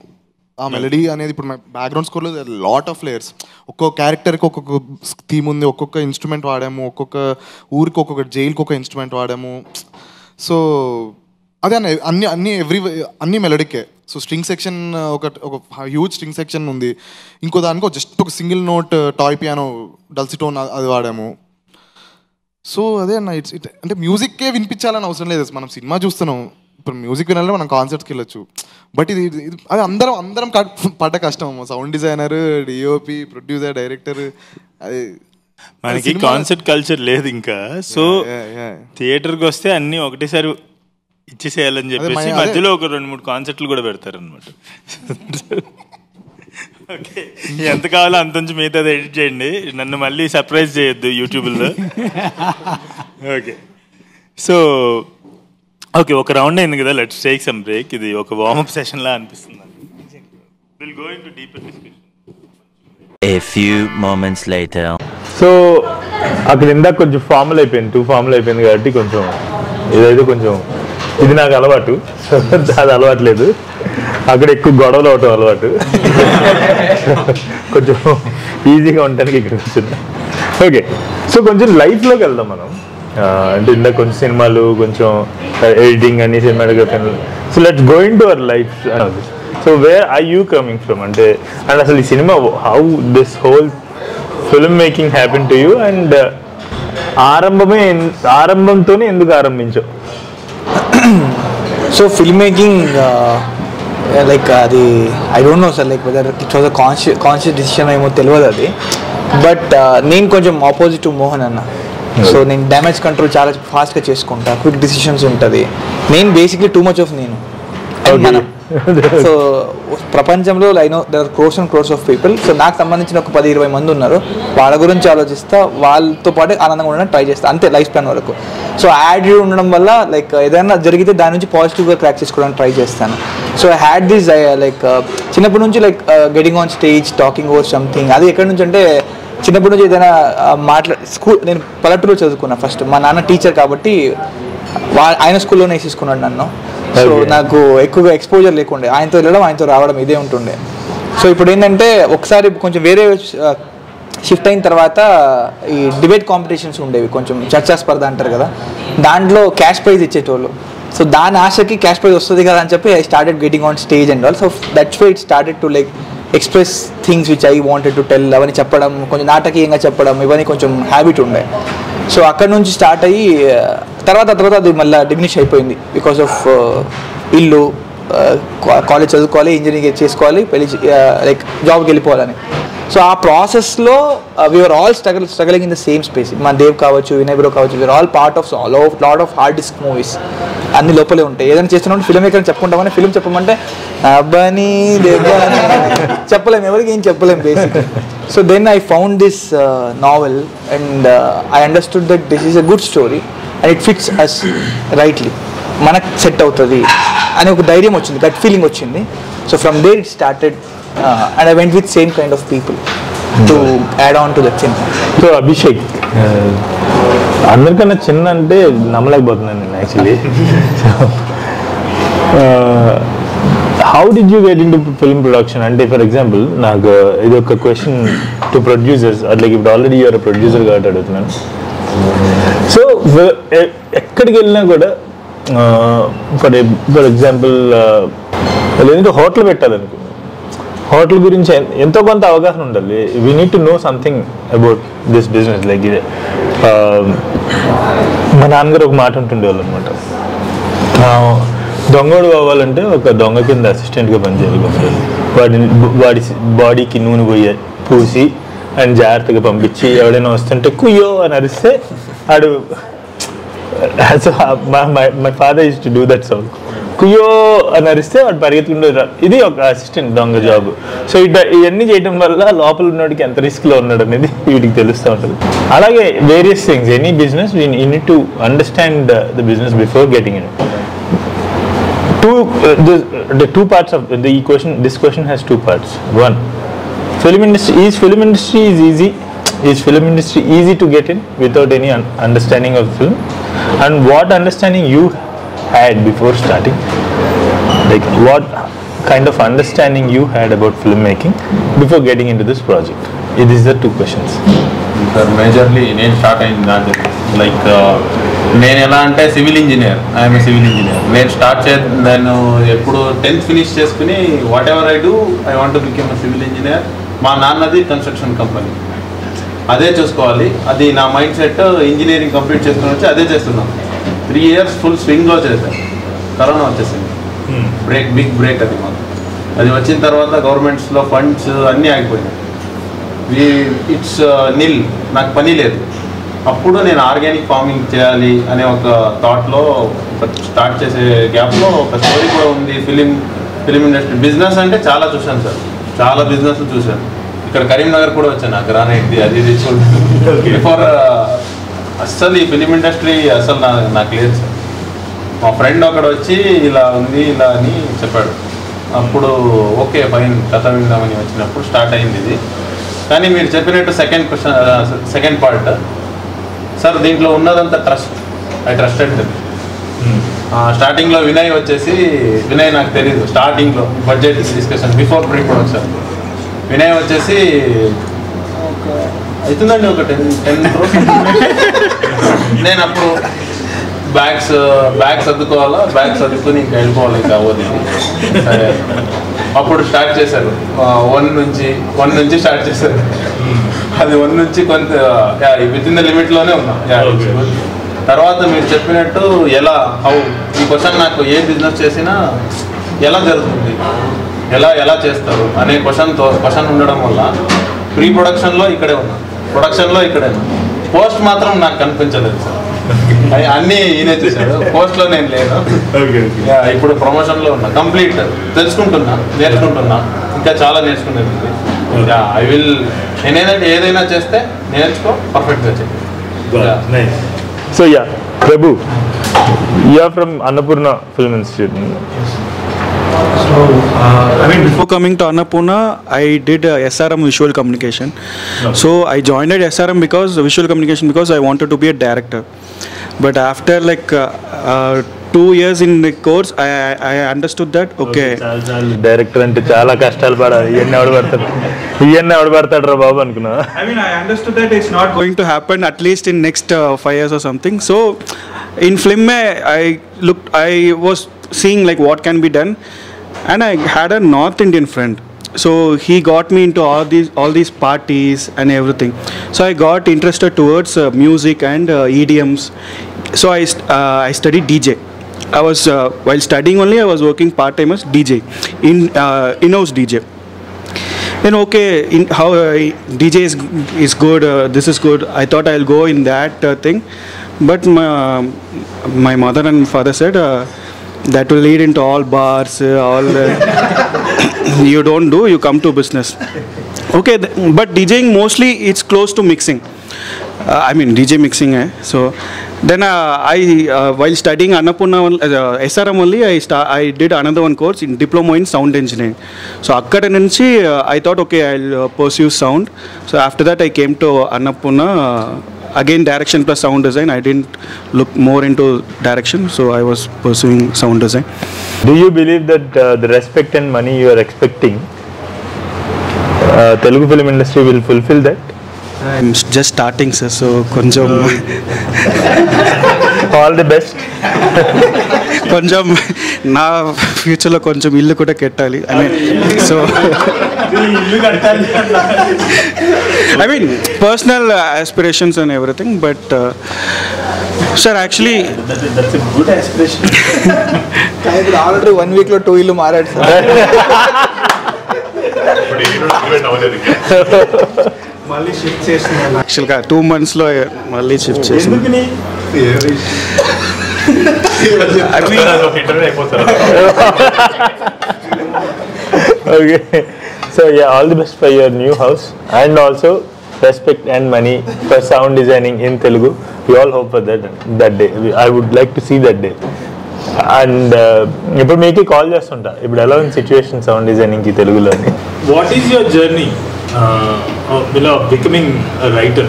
ఆ మెలడీ అనేది ఇప్పుడు బ్యాక్గ్రౌండ్ స్కోర్లో లాట్ ఆఫ్ లేయర్స్, ఒక్కొక్క క్యారెక్టర్కి ఒక్కొక్క థీమ్ ఉంది, ఒక్కొక్క ఇన్స్ట్రుమెంట్ వాడాము, ఒక్కొక్క ఊరికి ఒక్కొక్క జైలుకి ఒక ఇన్స్ట్రుమెంట్ వాడాము. సో అదే అన్ని మెలడీకే. సో స్ట్రింగ్ సెక్షన్ ఒక హ్యూజ్ స్ట్రింగ్ సెక్షన్ ఉంది, ఇంకో దానికో జస్ట్ ఒక సింగిల్ నోట్ టాయ్ పియానో డల్సిటోన్ అది వాడాము. సో అదే అన్న అంటే మ్యూజిక్కే వినిపించాలని అవసరం లేదు. మనం సినిమా చూస్తున్నాం, ఇప్పుడు మ్యూజిక్ వినాలంటే మనం కాన్సర్ట్స్కి వెళ్ళొచ్చు. బట్ ఇది అది అందరం పడ్డ కష్టం. Sound designer, DOP, producer, director, అది మనకి కాన్సర్ట్ కల్చర్ లేదు ఇంకా. సో థియేటర్కి వస్తే అన్నీ ఒకటేసారి ఇచ్చేసేయాలని చెప్పేసి మధ్యలో ఒక 2-3 కాన్సర్ట్లు కూడా పెడతారు అనమాట. ఓకే, ఎంత కావాలో అంత మిగతా ఎడిట్ చేయండి, నన్ను మళ్ళీ సర్ప్రైజ్ చేయొద్దు యూట్యూబ్లో. ఓకే, సో ఓకే, ఒక రౌండ్ అయింది కదా, లెట్స్ టేక్ సమ్ బ్రేక్. ఇది ఒక వార్మప్ సెషన్ లా అనిపిస్తుంది. Will go into deeper discussion. A few moments later. So అక్కడ ఇందాక కొంచెం ఫార్మల్ అయిపోయింది, 2 ఫార్మల్ అయిపోయింది కాబట్టి కొంచెం ఇదైతే కొంచెం ఇది నాకు అలవాటు, అది అలవాట్లేదు. అక్కడ ఎక్కువ గొడవలు అవటం అలవాటు, కొంచెం ఈజీగా ఉండడానికి ఇక్కడ కూర్చున్నా. ఓకే, సో కొంచెం లైఫ్లోకి వెళ్దాం మనం. అంటే ఇందాక కొంచెం సినిమాలు, కొంచెం ఎడిటింగ్ అని, cinematography. So let's go into our life. So where are you coming from? అంటే అండ్ అసలు ఈ సినిమా how this whole film making happen to you, and ఆరంభంతోనే ఎందుకు ఆరంభించావు? సో ఫిల్మ్ మేకింగ్ లైక్ అది I don't know sir, like whether it was a conscious decision ఏమో తెలియదు అది. బట్ నేను కొంచెం ఆపోజిట్ టు మోహన్ అన్న. సో నేను డ్యామేజ్ కంట్రోల్ చాలా ఫాస్ట్గా చేసుకుంటా, క్విక్ డిసిషన్స్ ఉంటుంది. నేను బేసిక్లీ టూ మచ్ ఆఫ్ నేను మనం. సో ప్రపంచంలో I know there are crores and crores of people. So నాకు సంబంధించిన ఒక 10-20 మంది ఉన్నారు, వాళ్ళ గురించి ఆలోచిస్తా, వాళ్ళతో పాటు ఆనందంగా ఉండడం ట్రై చేస్తా, అంతే లైఫ్ స్పాన్ వరకు. సో యాటిట్యూడ్ ఉండడం వల్ల లైక్ ఏదైనా జరిగితే దాని నుంచి పాజిటివ్గా క్రాక్ చేసుకోవడానికి ట్రై చేస్తాను. So I had this like చిన్నప్పటి నుంచి like getting on stage, talking over something. అది ఎక్కడి నుంచి అంటే చిన్నప్పటి నుంచి ఏదైనా స్కూల్, నేను పల్లెటూరులో చదువుకున్నా ఫస్ట్. మా నాన్న టీచర్ కాబట్టి ఆయన స్కూల్లోనే వేసేసుకున్నాడు నన్ను. సో నాకు ఎక్కువగా ఎక్స్పోజర్ లేకుండే, ఆయనతో వెళ్ళడం ఆయనతో రావడం ఇదే ఉంటుండే. సో ఇప్పుడు ఏంటంటే ఒకసారి కొంచెం వేరే షిఫ్ట్ అయిన తర్వాత ఈ డిబేట్ కాంపిటీషన్స్ ఉండేవి, కొంచెం చర్చా స్పర్ధ అంటారు కదా, దాంట్లో క్యాష్ ప్రైజ్ ఇచ్చేటోళ్ళు. సో దాని ఆశకి క్యాష్ ప్రైజ్ వస్తుంది కదా అని చెప్పి I started getting on stage and all. So that's why it started to like express things which I wanted to tell. అవన్నీ చెప్పడం, కొంచెం నాటకీయంగా చెప్పడం, ఇవన్నీ కొంచెం హ్యాబిట్ ఉండే. సో అక్కడ నుంచి స్టార్ట్ అయ్యి తర్వాత అది మళ్ళీ డిమినిష్ అయిపోయింది బికాస్ ఆఫ్ ఇల్లు, కాలేజ్ చదువుకోవాలి, ఇంజనీరింగ్ చేసుకోవాలి, పెళ్లి లైక్ జాబ్కి వెళ్ళిపోవాలని. సో ఆ ప్రాసెస్లో we are all struggling in the same space. మన దేవ్ కావచ్చు, వినయ్ బ్రో కావచ్చు, we are all part of lot of hard disk movies. అన్ని లోపలే ఉంటాయి. ఏదైనా చేస్తున్నప్పుడు ఫిల్మ్ మేకర్ చెప్పుకుంటామని, ఫిల్మ్ చెప్పమంటే అబ్బాని దేవ్బాని చెప్పలేము, ఎవరికి ఏం చెప్పలేము basic. So then I found this novel and I understood that this is a good story and it fits us rightly, మనకు సెట్ అవుతుంది అని ఒక ధైర్యం వచ్చింది, గట్ ఫీలింగ్ వచ్చింది. So from there it started and I went with same kind of people to add on to that cinema. So Abhishek, అందరికన్నా చిన్న అంటే నమ్మలేకపోతున్నాను నేను actually. How did you get into film production? అంటే for example నాకు ఇది ఒక question to producers, అట్లా ఇప్పుడు ఆల్రెడీ యూఆర్ ప్రొడ్యూసర్ కాబట్టి అడుగుతున్నాను. సో ఎక్కడికి వెళ్ళినా కూడా ఫర్ ఎగ్జాంపుల్ లేదంటే హోటల్ పెట్టాలనుకో, హోటల్ గురించి ఎంతో కొంత అవగాహన ఉండాలి. We need to know something about this business. Like ఇదే మా నాన్నగారు ఒక మాట ఉంటుండేవాళ్ళు అనమాట, దొంగోడు కావాలంటే ఒక దొంగ కింద అసిస్టెంట్గా పనిచేయాలి, వాడి బాడీకి నూనె పూసి అండ్ జాగ్రత్తగా పంపించి ఎవడైనా వస్తుంటే కుయ్యో అని అరిస్తే ఆడు. So my father use to do that sound, కుయ్యో అని అరిస్తే వాడు పరిగెత్తుకుంటూ. ఇది ఒక అసిస్టెంట్ దొంగ జాబ్. సో ఇవన్నీ చేయడం వల్ల లోపల ఉన్నవాడికి ఎంత రిస్క్లో ఉన్నాడు అనేది వీటికి తెలుస్తూ ఉంటుంది. అలాగే various things, any business we need to understand the business before getting in. The two parts of this question has two parts. One, film industry is film industry easy to get in without any understanding of film, and what understanding you had before starting, like what kind of understanding you had about filmmaking before getting into this project? These are the two questions. Majorly నేను start అయింది నా like నేను ఎలా అంటే civil engineer, I'm civil engineer. నేను ఎప్పుడు 10th finish చేసుకుని what ever I do I want to become a civil engineer. మా నాన్నది కన్స్ట్రక్షన్ కంపెనీ, అదే చూసుకోవాలి, అది నా మైండ్ సెట్. ఇంజనీరింగ్ కంప్లీట్ చేసుకుని వచ్చి అదే చేస్తున్నాను. 3 years ఫుల్ స్వింగ్లో చేశాను. కరోనా వచ్చేసింది, బిగ్ బ్రేక్ అది మాకు. అది వచ్చిన తర్వాత గవర్నమెంట్స్లో ఫండ్స్ అన్నీ ఆగిపోయినాయి. ఇట్స్ నిల్, నాకు పని లేదు. అప్పుడు నేను ఆర్గానిక్ ఫార్మింగ్ చేయాలి అనే ఒక థాట్లో స్టార్ట్ చేసే గ్యాప్లో ఒక స్టోరీ కూడా ఉంది. ఫిలిం ఇండస్ట్రీ బిజినెస్ అంటే చాలా చూశాను సార్, చాలా బిజినెస్లు చూశాను. ఇక్కడ కరీంనగర్ కూడా వచ్చాను, గ్రానైట్ది అది బిఫోర్. అస్సలు ఈ ఫిలిం ఇండస్ట్రీ అసలు నాకు లేదు సార్. మా ఫ్రెండ్ ఒకడు వచ్చి ఇలా ఉంది ఇలా అని చెప్పాడు. అప్పుడు ఓకే ఫైన్ కథ విందామని వచ్చినప్పుడు స్టార్ట్ అయింది ఇది. కానీ మీరు చెప్పినట్టు సెకండ్ పార్ట్ సార్ దీంట్లో ఉన్నదంతా ట్రస్ట్, ఐ ట్రస్టెడ్ దెమ్. స్టార్టింగ్లో వినయ్ వచ్చేసి, వినయ్ నాకు తెలియదు స్టార్టింగ్లో budget discussion before pre production, Vinay వచ్చేసి అవుతుందండి ఒక 10 crores. నేను అప్పుడు బ్యాగ్స్ సర్దుకోవాలా, బ్యాగ్స్ సర్దుకుని ఇంకా వెళ్ళిపోవాలి, ఇంకా అవ్వదు. సరే అప్పుడు స్టార్ట్ చేశారు, 1 నుంచి స్టార్ట్ చేశారు. అది 1 నుంచి కొంత విత్ ఇన్ ద లిమిట్లోనే ఉన్నాం. తర్వాత మీరు చెప్పినట్టు ఈ క్వశ్చన్ నాకు ఏ బిజినెస్ చేసినా ఎలా జరుగుతుంది, ఎలా చేస్తారు అనే క్వశ్చన్ ఉండడం వల్ల ప్రీ ప్రొడక్షన్లో ఇక్కడే ఉన్నా, ప్రొడక్షన్లో ఇక్కడే ఉన్నా. పోస్ట్ మాత్రం నాకు కనిపించలేదు సార్, అన్నీ ఈయనే చూశాడు. పోస్ట్లో నేను లేను. ఇప్పుడు ప్రమోషన్లో ఉన్నా, కంప్లీట్ నేర్చుకుంటున్నా, ఇంకా చాలా నేర్చుకునేది ఉంది. ఐ విల్, నేనేదంటే ఏదైనా చేస్తే నేర్చుకో, పర్ఫెక్ట్గా చేయాలి. So yeah, Prabhu, you are from Annapurna Film Institute. So, before coming to Annapurna, I did SRM Visual Communication. Okay. So I joined at SRM Visual Communication because I wanted to be a director. But after 2 years in the course, I understood that, okay. Director ante chaala kashtalu padali, iyanni evadu padtadu ra babu anukuna. I understood that it's not going to happen at least in next 5 years or something. So in film I was seeing what can be done, and I had a North Indian friend. So he got me into all these parties and everything. So I got interested towards music and EDMs. So I studied DJ. I was while studying only, I was working part-time as DJ in-house DJ. Then how DJ is good, this is good. I thought I'll go in that thing, but my mother and father said that will lead into all bars, all you don't do, you come to business. Okay, but DJing mostly it's close to mixing. DJ mixing. So then while studying Annapurna SRM only, I did another one course in diploma in sound engineering. So akkada nunchi I thought, okay, I'll pursue sound. So after that I came to Annapurna, again direction plus sound design. I didn't look more into direction, so I was pursuing sound design. Do you believe that the respect and money you are expecting, Telugu film industry will fulfill that? I'm just starting, sir, so konjam all the best. కొంచెం నా ఫ్యూచర్లో కొంచెం ఇల్లు కూడా కట్టాలి. So personal aspirations and everything, but sir actually that's a good aspiration. ఇప్పుడు already 1 weekలో 2 ఇల్లు మారాడు సార్. మళ్ళీ షిఫ్ట్ చేస్తున్నాను. యాక్చువల్గా 2 monthsలో మళ్ళీ షిఫ్ట్ చేస్తున్నాను. Okay, so yeah, all the best for your new house, and also respect and money for sound designing in Telugu. We all hope for that day. I would like to see that day. And ఇప్పుడు మీకు call చేస్తుంటా, ఇప్పుడు ఎలా ఉంది situation sound designing కి తెలుగులో? What is your journey becoming writer?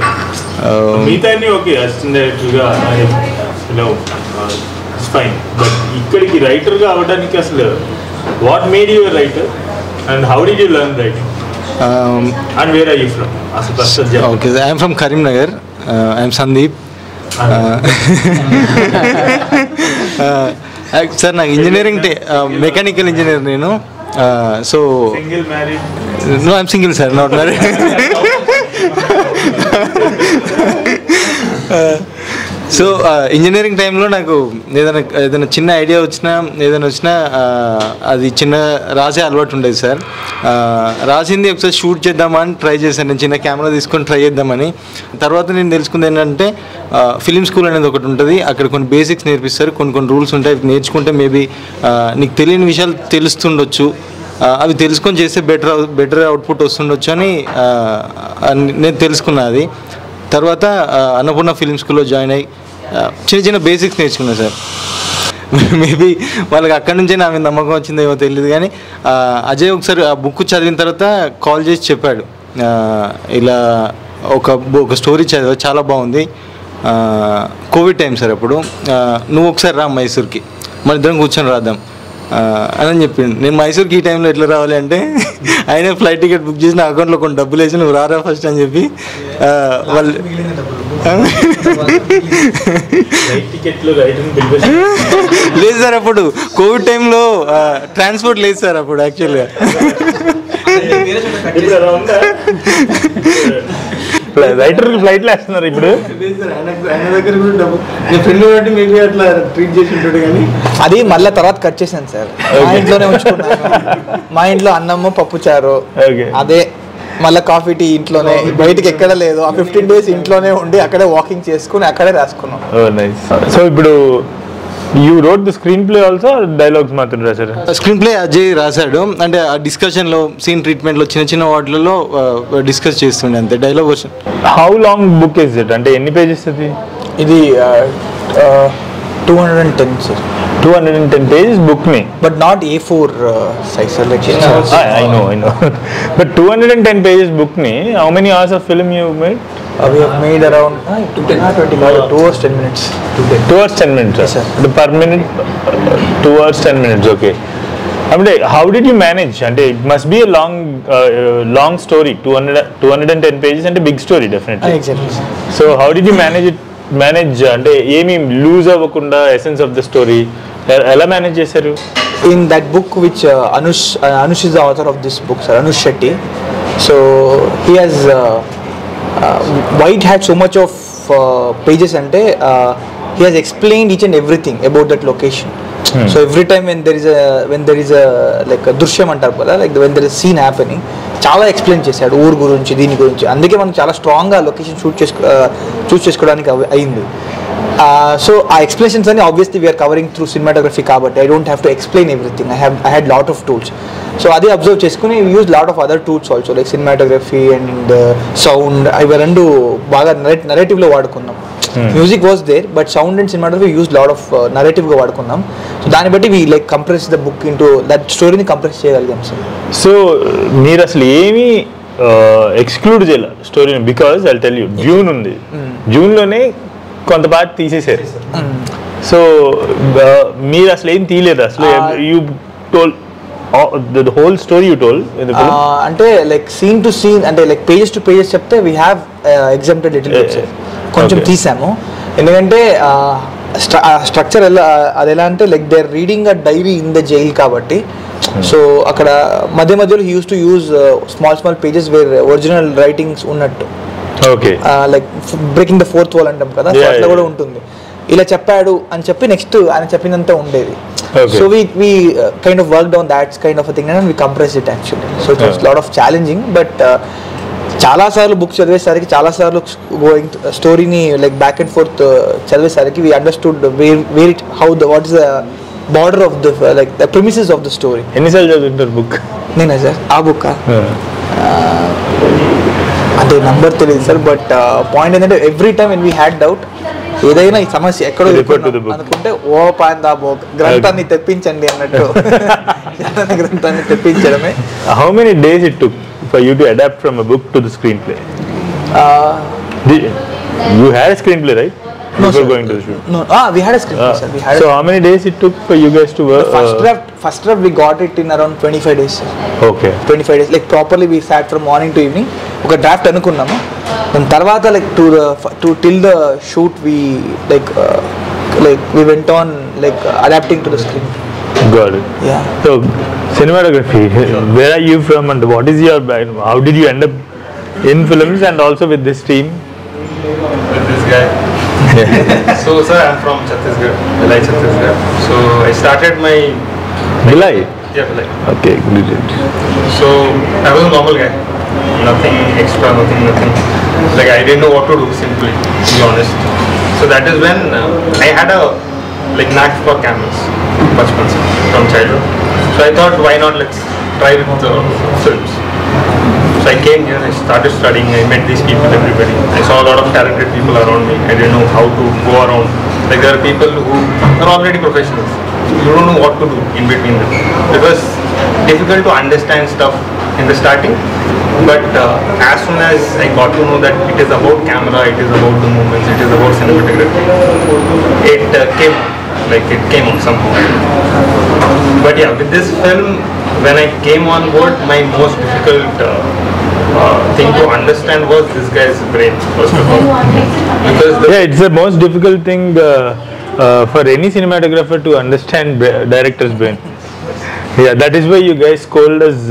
మిగతా okay, assistant డైరెక్టర్గా ఇట్స్ ఫైన్, బట్ ఇక్కడికి రైటర్గా అవ్వడానికి అసలు what made you writer and how did you learn writing and where are you from? అసలు first okay, I'm from Karimnagar. I'm Sandeep. Sir నాకు engineering mechanical engineer నేను. So single married? No, I'm single sir, not married. So engineering టైంలో నాకు ఏదైనా చిన్న idea వచ్చినా అది చిన్న రాసే అలవాటు ఉండేది సార్. రాసింది ఒకసారి షూట్ చేద్దామని ట్రై చేశాను. నేను చిన్న కెమెరా తీసుకొని ట్రై చేద్దామని. తర్వాత నేను తెలుసుకుంది ఏంటంటే ఫిలిం స్కూల్ అనేది ఒకటి ఉంటుంది, అక్కడ కొన్ని బేసిక్స్ నేర్పిస్తారు, కొన్ని రూల్స్ ఉంటాయి. నేర్చుకుంటే మేబీ నీకు తెలియని విషయాలు తెలుస్తుండొచ్చు, అవి తెలుసుకొని చేస్తే బెటర్ అవుట్పుట్ వస్తుండొచ్చు అని నేను తెలుసుకున్నా. అది తర్వాత అన్నపూర్ణ ఫిలిం స్కూల్లో జాయిన్ అయ్యి చిన్న బేసిక్స్ నేర్చుకున్నాను సార్. మేబీ వాళ్ళకి అక్కడి నుంచే నా మీద నమ్మకం వచ్చిందేమో తెలియదు, కానీ అజయ్ ఒకసారి ఆ బుక్ చదివిన తర్వాత కాల్ చేసి చెప్పాడు, ఇలా ఒక స్టోరీ చదివా, చాలా బాగుంది, కోవిడ్ టైం సార్ అప్పుడు. నువ్వు ఒకసారి రా మైసూర్కి, మన ఇద్దరం కూర్చొని రాద్దాం అని చెప్పిండు. నేను మైసూర్కి ఈ టైంలో ఎట్లా రావాలి అంటే ఆయన ఫ్లైట్ టికెట్ బుక్ చేసి నా అకౌంట్లో కొన్ని డబ్బులు వేసి నువ్వు రారా ఫస్ట్ అని చెప్పి వాళ్ళు లేదు సార్ అప్పుడు కోవిడ్ టైంలో ట్రాన్స్పోర్ట్ లేదు సార్ అప్పుడు యాక్చువల్గా. రైటర్ ఫ్లైట్లో వేస్తున్నారు ఇప్పుడు. అది మళ్ళీ తర్వాత కట్ చేశాను సార్, మా ఇంట్లోనే ఉంచుకున్నాను. మా ఇంట్లో అన్నము పప్పు చారు అదే, మళ్ళీ కాఫీ టీ ఇంట్లోనే, బయటికి ఎక్కడ లేదు. ఆ 15 days ఇంట్లోనే ఉండి అక్కడే వాకింగ్ చేసుకుని అక్కడే రాసుకున్నాం. సో ఇప్పుడు you wrote the screen play also, dialogues మాత్రం రాశారు? స్క్రీన్ ప్లే అజయ్ రాశాడు. అంటే ఆ డిస్కషన్లో సీన్ ట్రీట్మెంట్లో చిన్న చిన్న వాటిలలో డిస్కస్ చేస్తుండే అంతే. Dialogue version. How long book is it? అంటే ఎన్ని పేజెస్ అది? ఇది 210 sir. 210 pages book me, but not A4 size selection. I know but 210 pages book me. How many hours of film you made? We have made around 2 hours 10 minutes. 2 hours 10 minutes. Yes, sir. Per minute 2 hours 10 minutes. Okay. I mean, how did you manage? And it must be a long story. 210 pages and a big story definitely. Exactly. So how did you manage అంటే ఏమి loose అవ్వకుండా essence of the story ఎలా manage చేశారు? In that book which Anush is the author of this book, sir, Anush Shetty. So he has White had so much of pages ante he has explained each and everything about that location. So every time when there is a like a దృశ్యం అంటారు కదా, like when there is scene happening, చాలా explain చేశాడు ఊరు గురించి, దీని గురించి. అందుకే మనం చాలా స్ట్రాంగ్గా లొకేషన్ చూస్ చేసుకోవడానికి అయింది. సో ఆ ఎక్స్ప్లెనేషన్స్ అన్ని obviously we're covering through cinematography కాబట్టి I don't have to explain everything. I had lot of tools. So అది అబ్జర్వ్ చేసుకుని use lot of other tools also, like cinematography and sound. ఇవి రెండు బాగా నరేటివ్లో వాడుకున్నాం. Music was there, but sound and cinematography use lot of నరేటివ్గా వాడుకున్నాం. So దాన్ని బట్టి we like compress the book into that స్టోరీని కంప్రెస్ చేయగలిగాం సార్. సో మీరు అసలు ఏమీ ఎక్స్క్లూడ్ చేయాలి స్టోరీని? Because I tell you, June ఉంది, జూన్లోనే కొంత పార్ట్ తీసేశారు. సో మీరు అసలు ఏం తీయలేదు అసలు? You told the whole story you told in the film? అంటే లైక్ సీన్ టు సీన్, అంటే లైక్ పేజెస్ టు పేజెస్ చెప్తే we have exempted little bits కొంచెం తీసాము. ఎందుకంటే స్ట్రక్చర్ అది ఎలా అంటే like they are reading a diary in the jail కాబట్టి. సో అక్కడ మధ్య మధ్యలో he use to use small pages where original writings ఉన్నట్టు. Okay, like breaking the fourth wall అంటాం కదా, అట్లా కూడా ఉంటుంది. ఇలా చెప్పాడు అని చెప్పి నెక్స్ట్ ఆయన చెప్పినంత ఉండేది. So we kind of worked on that kind of a thing and we compressed it actually. So it was a lot of challenging, but చాలా సార్లు బుక్ చదివేసరికి, చాలా సార్లు గోయింగ్ స్టోరీని లైక్ బ్యాక్ అండ్ ఫోర్త్ చదివేసరికి we understood where it how the what is the border of the like the premises of the story. ఎన్నిసార్లు చదువుతుంటారు book? నేనా sir ఆ book అదే నంబర్ తెలియదు సార్, బట్ పాయింట్ ఏంటంటే every time when we had doubt, ఏదైనా ఈ సమస్య ఎక్కడో అనుకుంటే ఓ పాయిందా గ్రంథాన్ని తెప్పించండి అన్నట్టు గ్రంథాన్ని తెప్పించడమే. How many days it took for you to adapt from a book to the screenplay? You had a screenplay, right? No, before sir. going to the shoot. No, we had a screenplay, sir. We had so how many days it took for you guys to work? The first draft we got it in around 25 days, sir. Okay. 25 days. Like properly we sat from morning to evening. ఒక draft అనుకున్నాము, దాని తర్వాత like to till the shoot we like we went on like adapting to the screen. Got it. Yeah. So cinematography, where are you from and what is your background? How did you end up in films and also with this team? With this guy. So sir, I'm from Chhattisgarh, Bhilai, Chhattisgarh. So I started my Bhilai? Yeah, Bhilai. Okay, good. So I was a normal guy, nothing extra, nothing. Like I didn't know what to do, simply, to be honest. So that is when I had a like knack for cameras, bachpan se, from childhood. So I thought, why not let's try with films. So I came here, I started studying, I met these people, everybody. I saw a lot of talented people around me. I didn't know how to go around. Like there are people who are already professionals. You don't know what to do in between them. It was difficult to understand stuff in the starting. But as soon as I got to know that it is about camera, it is about the movements, it is about cinematography, it came on somehow. But yeah, with this film, when I came on board, my most difficult thing to understand was this guy's brain, first of all. Because it's the most difficult thing for any cinematographer to understand director's brain. Yeah, that is why you guys scold us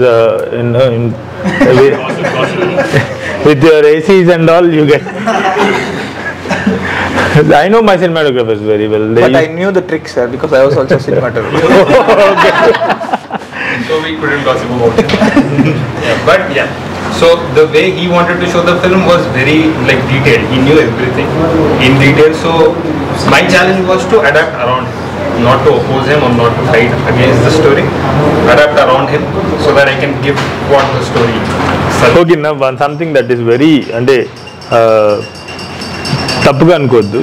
with your ACs and all. You guys. I know my cinematographers very well. But I knew the trick, sir, because I was also cinematographer. So we couldn't gossip about it. But yeah. So the way he wanted to show the film was very detailed. He knew everything in detail. So my challenge was to adapt around him, not to oppose him or not to fight against the story. Adapt around him so that I can give what the story says. Okay, now something that is very తప్పుగా అనుకోవద్దు.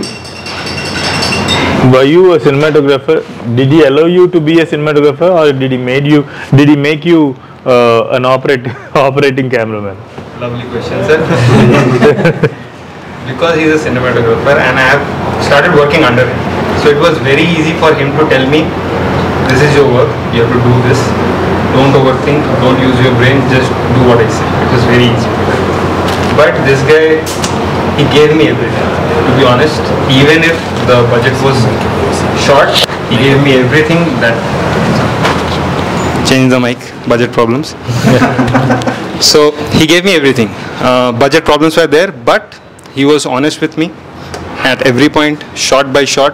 Were you a cinematographer? Did he allow you to be a cinematographer, or did he make you an operating cameraman? Lovely question, sir. Because he is a cinematographer and I have started working under him, so it was very easy for him to tell me, this is your work, you have to do this, don't overthink, don't use your brain, just do what I say. It was very easy. But this guy, he gave me everything, to be honest. Even if the budget was short, he gave me everything. That change the mic, budget problems. So he gave me everything. Budget problems were there, but he was honest with me at every point, shot by shot,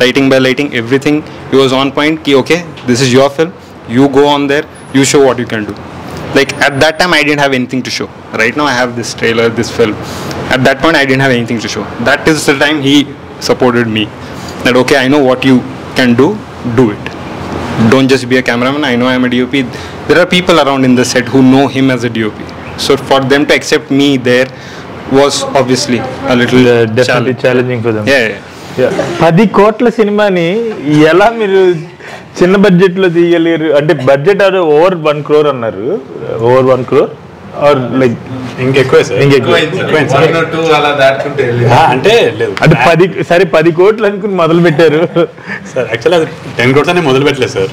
lighting by lighting, everything. He was on point. Okay, this is your film, you go on there, you show what you can do. At that time I didn't have anything to show. Right now I have this trailer, this film. At that point I didn't have anything to show. That is the time he supported me, that okay, I know what you can do it. Don't just be a cameraman. I know I am a DOP. There are people around in the set who know him as a DOP. So for them to accept me there was obviously a little definitely challenging for them. Yeah. 10 కోట్ల సినిమాని ఎలా మీరు చిన్న budget లో తీయలేరు? అంటే budget అది over 1 crore అన్నారు, over 1 crore are ఇంకెక్కువ సార్, అంటే లేదు అంటే 10 కోట్లు అనుకుని మొదలు పెట్టారు సార్. యాక్చువల్లీ అది 10 crores అని మొదలు పెట్టలేదు సార్.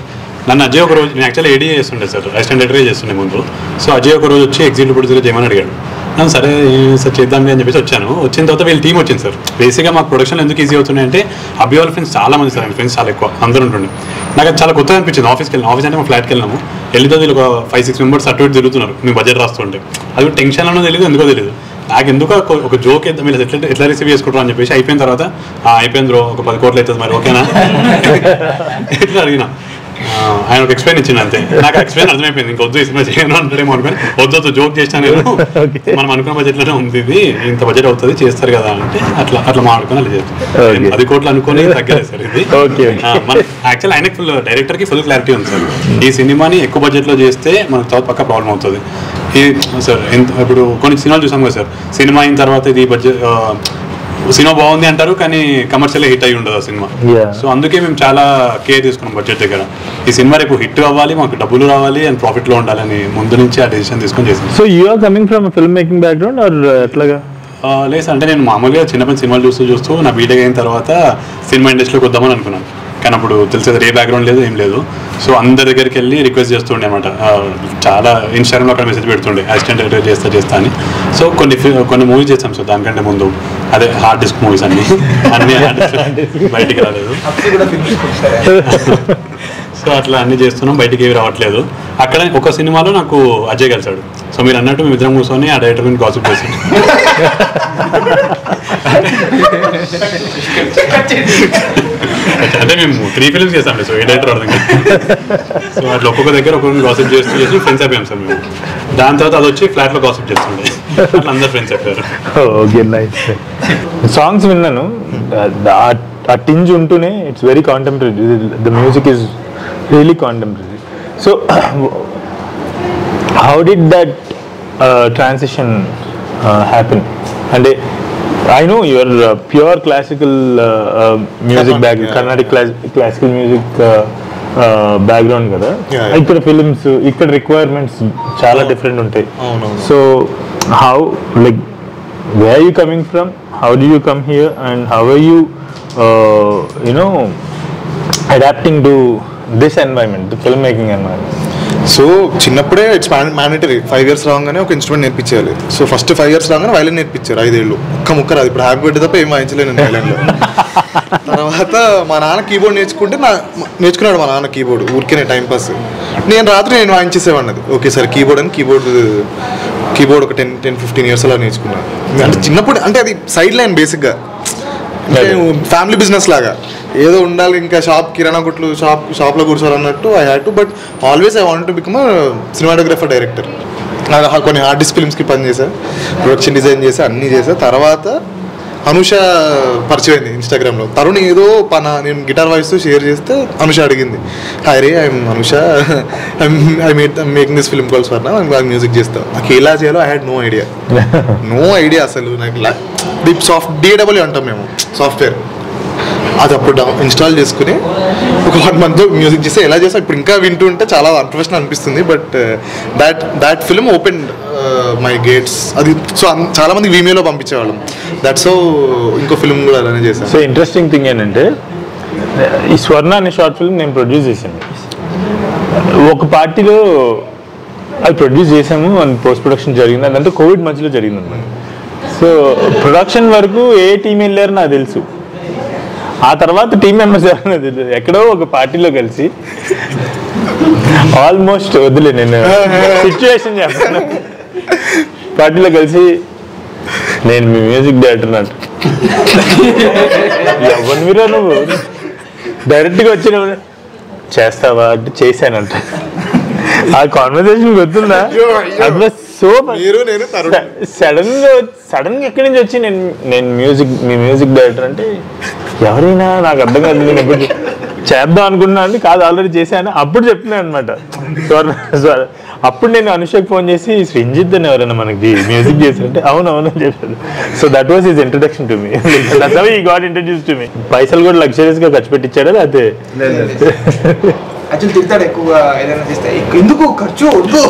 నన్ను అజయ్ ఒక రోజు, నేను యాక్చువల్లీ ఏడీ చేస్తుండే సార్, అసిస్టెంట్ ఎడిటర్ చేస్తుండే ముందు. సో అజయ్ ఒక రోజు వచ్చి ఎగ్జిక్యూటివ్ ప్రొడ్యూసర్ చేయమని అడిగాడు. సరే సార్ చేద్దాం అని చెప్పేసి వచ్చాను. వచ్చిన తర్వాత వీళ్ళ టీం వచ్చింది సార్. బేసిక్గా మాకు ప్రొడక్షన్ ఎందుకు ఈజీ అవుతున్నాయి అంటే అబ్బి వాళ్ళ ఫ్రెండ్స్ చాలా మంది సార్, ఫ్రెండ్స్ చాలా ఎక్కువ అందరూ ఉంటుండే. నాకు అది చాలా కొత్తగా అనిపించింది. ఆఫీస్కి అంటే మా ఫ్లాట్కి వెళ్ళినాము, వెళ్తే వీళ్ళు ఒక 5-6 members అటు ఇటు తిరుగుతున్నారు, మేము బడ్జెట్ రాస్తుంటే. అది కూడా టెన్షన్లోనో తెలియదు, ఎందుకో తెలియదు. నాకు ఎందుకో ఒక జోక్ వేద్దాం, మీరు ఎట్లా రిసీవ్ చేసుకుంటారు అని చెప్పేసి అయిపోయిన తర్వాత అయిపోయింది బ్రో, ఒక 10 కోట్లు అవుతుంది మరి ఓకేనా ఎట్లా అడిగినా. ఆయన ఒక ఎక్స్ప్లెయిన్ ఇచ్చింది అంతే. నాకు ఎక్స్ప్లెయిన్ అర్థమైపోయింది, ఇంకొద్దు ఈ సినిమా చేయను అంటాడేమో అనుకుని వద్దు జోక్ చేస్తాను నేను, మనం అనుకున్న బడ్జెట్లోనే ఉంది, ఇది ఇంత బడ్జెట్ అవుతుంది చేస్తారు కదా అంటే అట్లా మాట్లాడుకొని అలా చేస్తాం. 10 కోట్లు అనుకుని తగ్గలేదు సార్ ఇది. మన యాక్చువల్ ఆయనకి ఫుల్ డైరెక్టర్కి ఫుల్ క్లారిటీ ఉంది సార్, ఈ సినిమాని ఎక్కువ బడ్జెట్లో చేస్తే మనకు తర్వాత పక్క ప్రాబ్లం అవుతుంది. సార్ ఇప్పుడు కొన్ని సినిమాలు చూసాం కదా సార్, సినిమా అయిన తర్వాత ఇది బడ్జెట్ సినిమా బాగుంది అంటారు కానీ కమర్షియల్ హిట్ అయి ఉండదు ఆ సినిమా. సో అందుకే మేము చాలా కేర్ తీసుకున్నాం బడ్జెట్ దగ్గర. ఈ సినిమా రేపు హిట్ అవ్వాలి, మాకు డబ్బులు రావాలి అండ్ ప్రాఫిట్లో ఉండాలని ముందు నుంచి ఆ డెసిషన్ తీసుకొని చేసాం. So you are coming from film making background or ఎట్లాగా? లేదు అంటే నేను మామూలుగా చిన్నప్పటి సినిమాలు చూస్తూ నా బీటెక్ అయిన తర్వాత సినిమా ఇండస్ట్రీలోకి వద్దామని అనుకున్నాను. కానీ అప్పుడు తెలిసేది ఏ బ్యాక్గ్రౌండ్ లేదు, ఏం లేదు. సో అందరి దగ్గరికి వెళ్ళి రిక్వెస్ట్ చేస్తుండే అనమాట. చాలా ఇన్స్టాగ్రామ్లో అక్కడ మెసేజ్ పెడుతుండే అసిస్టెంట్ డైరెక్టర్ చేస్తా అని. సో కొన్ని మూవీస్ చేస్తాం సార్ దానికంటే ముందు, అదే హార్డ్ డిస్క్ మూవీస్ అన్ని బయటికి రాలేదు. సో అట్లా అన్ని చేస్తున్నాం, బయటికి ఏవి రావట్లేదు. అక్కడ ఒక సినిమాలో నాకు అజయ్ కలిసాడు. సో మీరు అన్నట్టు మేము ఇద్దరం కూర్చొని ఆ డైరెక్టర్ గురించి గాసిప్ చేసాం. అంటే మేము 3 films చేస్తాం సో ఏ డైరెక్టర్ అర్థం కాదు. సో అట్లా ఒక్కొక్క దగ్గర ఒక్కొక్క గాసిప్ చేస్తూ ఫ్రెండ్స్ అయిపోయాం సార్ మేము. దాని తర్వాత అది వచ్చి ఫ్లాట్లో గాసిప్ చేస్తుండే, అట్లా అందరు ఫ్రెండ్స్ అయిపోయారు. Okay, nice. సాంగ్స్ విన్నాను, ఆ టింజ్ ఉంటూనే it's very contemporary, the music is really contemporary. So how did that transition happen? అంటే I know you are pure classical music background, Carnatic classical music background కదా, ఇక్కడ films ఇక్కడ requirements చాలా different ఉంటాయి. So how like where are you coming from, how do you come here, and how are you adapting to this environment, the filmmaking environment? So చిన్నప్పుడే it's mandatory 5 years రాగానే ఒక instrument నేర్పించాలి. So first 5 years రాగానే violin నేర్పించారు 5 ఏళ్ళు. ఒక్క ముక్క రాదు. ఇప్పుడు హ్యాపీ బర్త్డే తప్ప ఏం వాయించలేను నేను వైలిన్లో. తర్వాత మా నాన్న కీబోర్డ్ నేర్చుకున్నాడు మా నాన్న కీబోర్డ్ ఊరికే టైంపాస్. నేను రాత్రి నేను వాయించేసేవాడిని. అది ఓకే సార్ కీబోర్డ్ అని కీబోర్డ్ ఒక 10-15 years అలా నేర్చుకున్నాను. అంటే చిన్నప్పుడు అంటే అది సైడ్ లైన్ బేసిక్గా, అంటే ఫ్యామిలీ బిజినెస్ లాగా ఏదో ఉండాలి, ఇంకా కిరాణా కొట్లు షాప్లో కూర్చోవాలన్నట్టు I had to. But always I want to become cinematographer, director. కొన్ని ఆర్టిస్ట్ ఫిల్మ్స్కి పనిచేసా, ప్రొడక్షన్ డిజైన్ చేసా, అన్నీ చేసా. తర్వాత అనుష పరిచయం అయింది ఇన్స్టాగ్రామ్లో. తరుణ్ ఏదో నేను గిటార్ వాయిస్తూ షేర్ చేస్తే అనుష అడిగింది, hi ray I'm Anusha, I making this film calls for నా, నాకు మ్యూజిక్ చేస్తా. నాకు ఎలా చేయాలో ఐ హ్యాడ్ నో ఐడియా అసలు. నాకు DAW అంటాం మేము సాఫ్ట్వేర్, అది అప్పుడు ఇన్స్టాల్ చేసుకుని ఒక 1 month మ్యూజిక్ చేస్తే ఎలా చేస్తా ఇప్పుడు ఇంకా వింటుంటే చాలా అన్ప్రొఫెషనల్ అనిపిస్తుంది. But that film open my gates. అది సో చాలా మంది వీమేలో పంపించేవాళ్ళం. దట్స్ సో ఇంకో ఫిల్మ్ కూడా అలానే చేశాను. సో ఇంట్రెస్టింగ్ థింగ్ ఏంటంటే ఈ స్వర్ణ అనే షార్ట్ ఫిల్మ్ నేను ప్రొడ్యూస్ చేశాను. ఒక పార్టీలో అది ప్రొడ్యూస్ చేసాము, అండ్ పోస్ట్ ప్రొడక్షన్ జరిగింది. అదంతా కోవిడ్ మధ్యలో జరిగింది అన్నమాట. సో ప్రొడక్షన్ వరకు ఏ టీం వెళ్ళారో నాకు తెలుసు, ఆ తర్వాత టీం మెంబర్స్ ఎవరైనా తెలియదు. ఎక్కడో ఒక పార్టీలో కలిసి ఆల్మోస్ట్ వద్దులే నేను సిచ్యువేషన్ చేస్తాను, పార్టీలో కలిసి నేను మీ మ్యూజిక్ డైరెక్టర్ అంట. ఎవరు మీరా నువ్వు, డైరెక్ట్గా వచ్చిన చేస్తావా అంటే చేశానంట. ఆ కాన్వర్సేషన్ గుర్తుందా? అది సో సడన్ గా ఎక్కడి నుంచి వచ్చి నేను మీ మ్యూజిక్ డైరెక్టర్ అంటే ఎవరైనా నాకు అర్థం కాదు. నేను ఎప్పుడు చేద్దాం అనుకున్నాను, కాదు ఆల్రెడీ చేశాను. అప్పుడు చెప్తున్నాను అనమాట. అప్పుడు నేను అనుషకు ఫోన్ చేసి శ్రీంజిత్ అని ఎవరైనా మనకి మ్యూజిక్ చేశారంటే అవును అని చెప్పాడు. So that was his introduction to me. That's how he got introduce to me. పైసలు కూడా లగ్జరీస్ గా ఖర్చు పెట్టించాడా లేకపోతే ఎక్కువగా ఏదైనా చేస్తే ఎందుకు ఖర్చు వద్దు.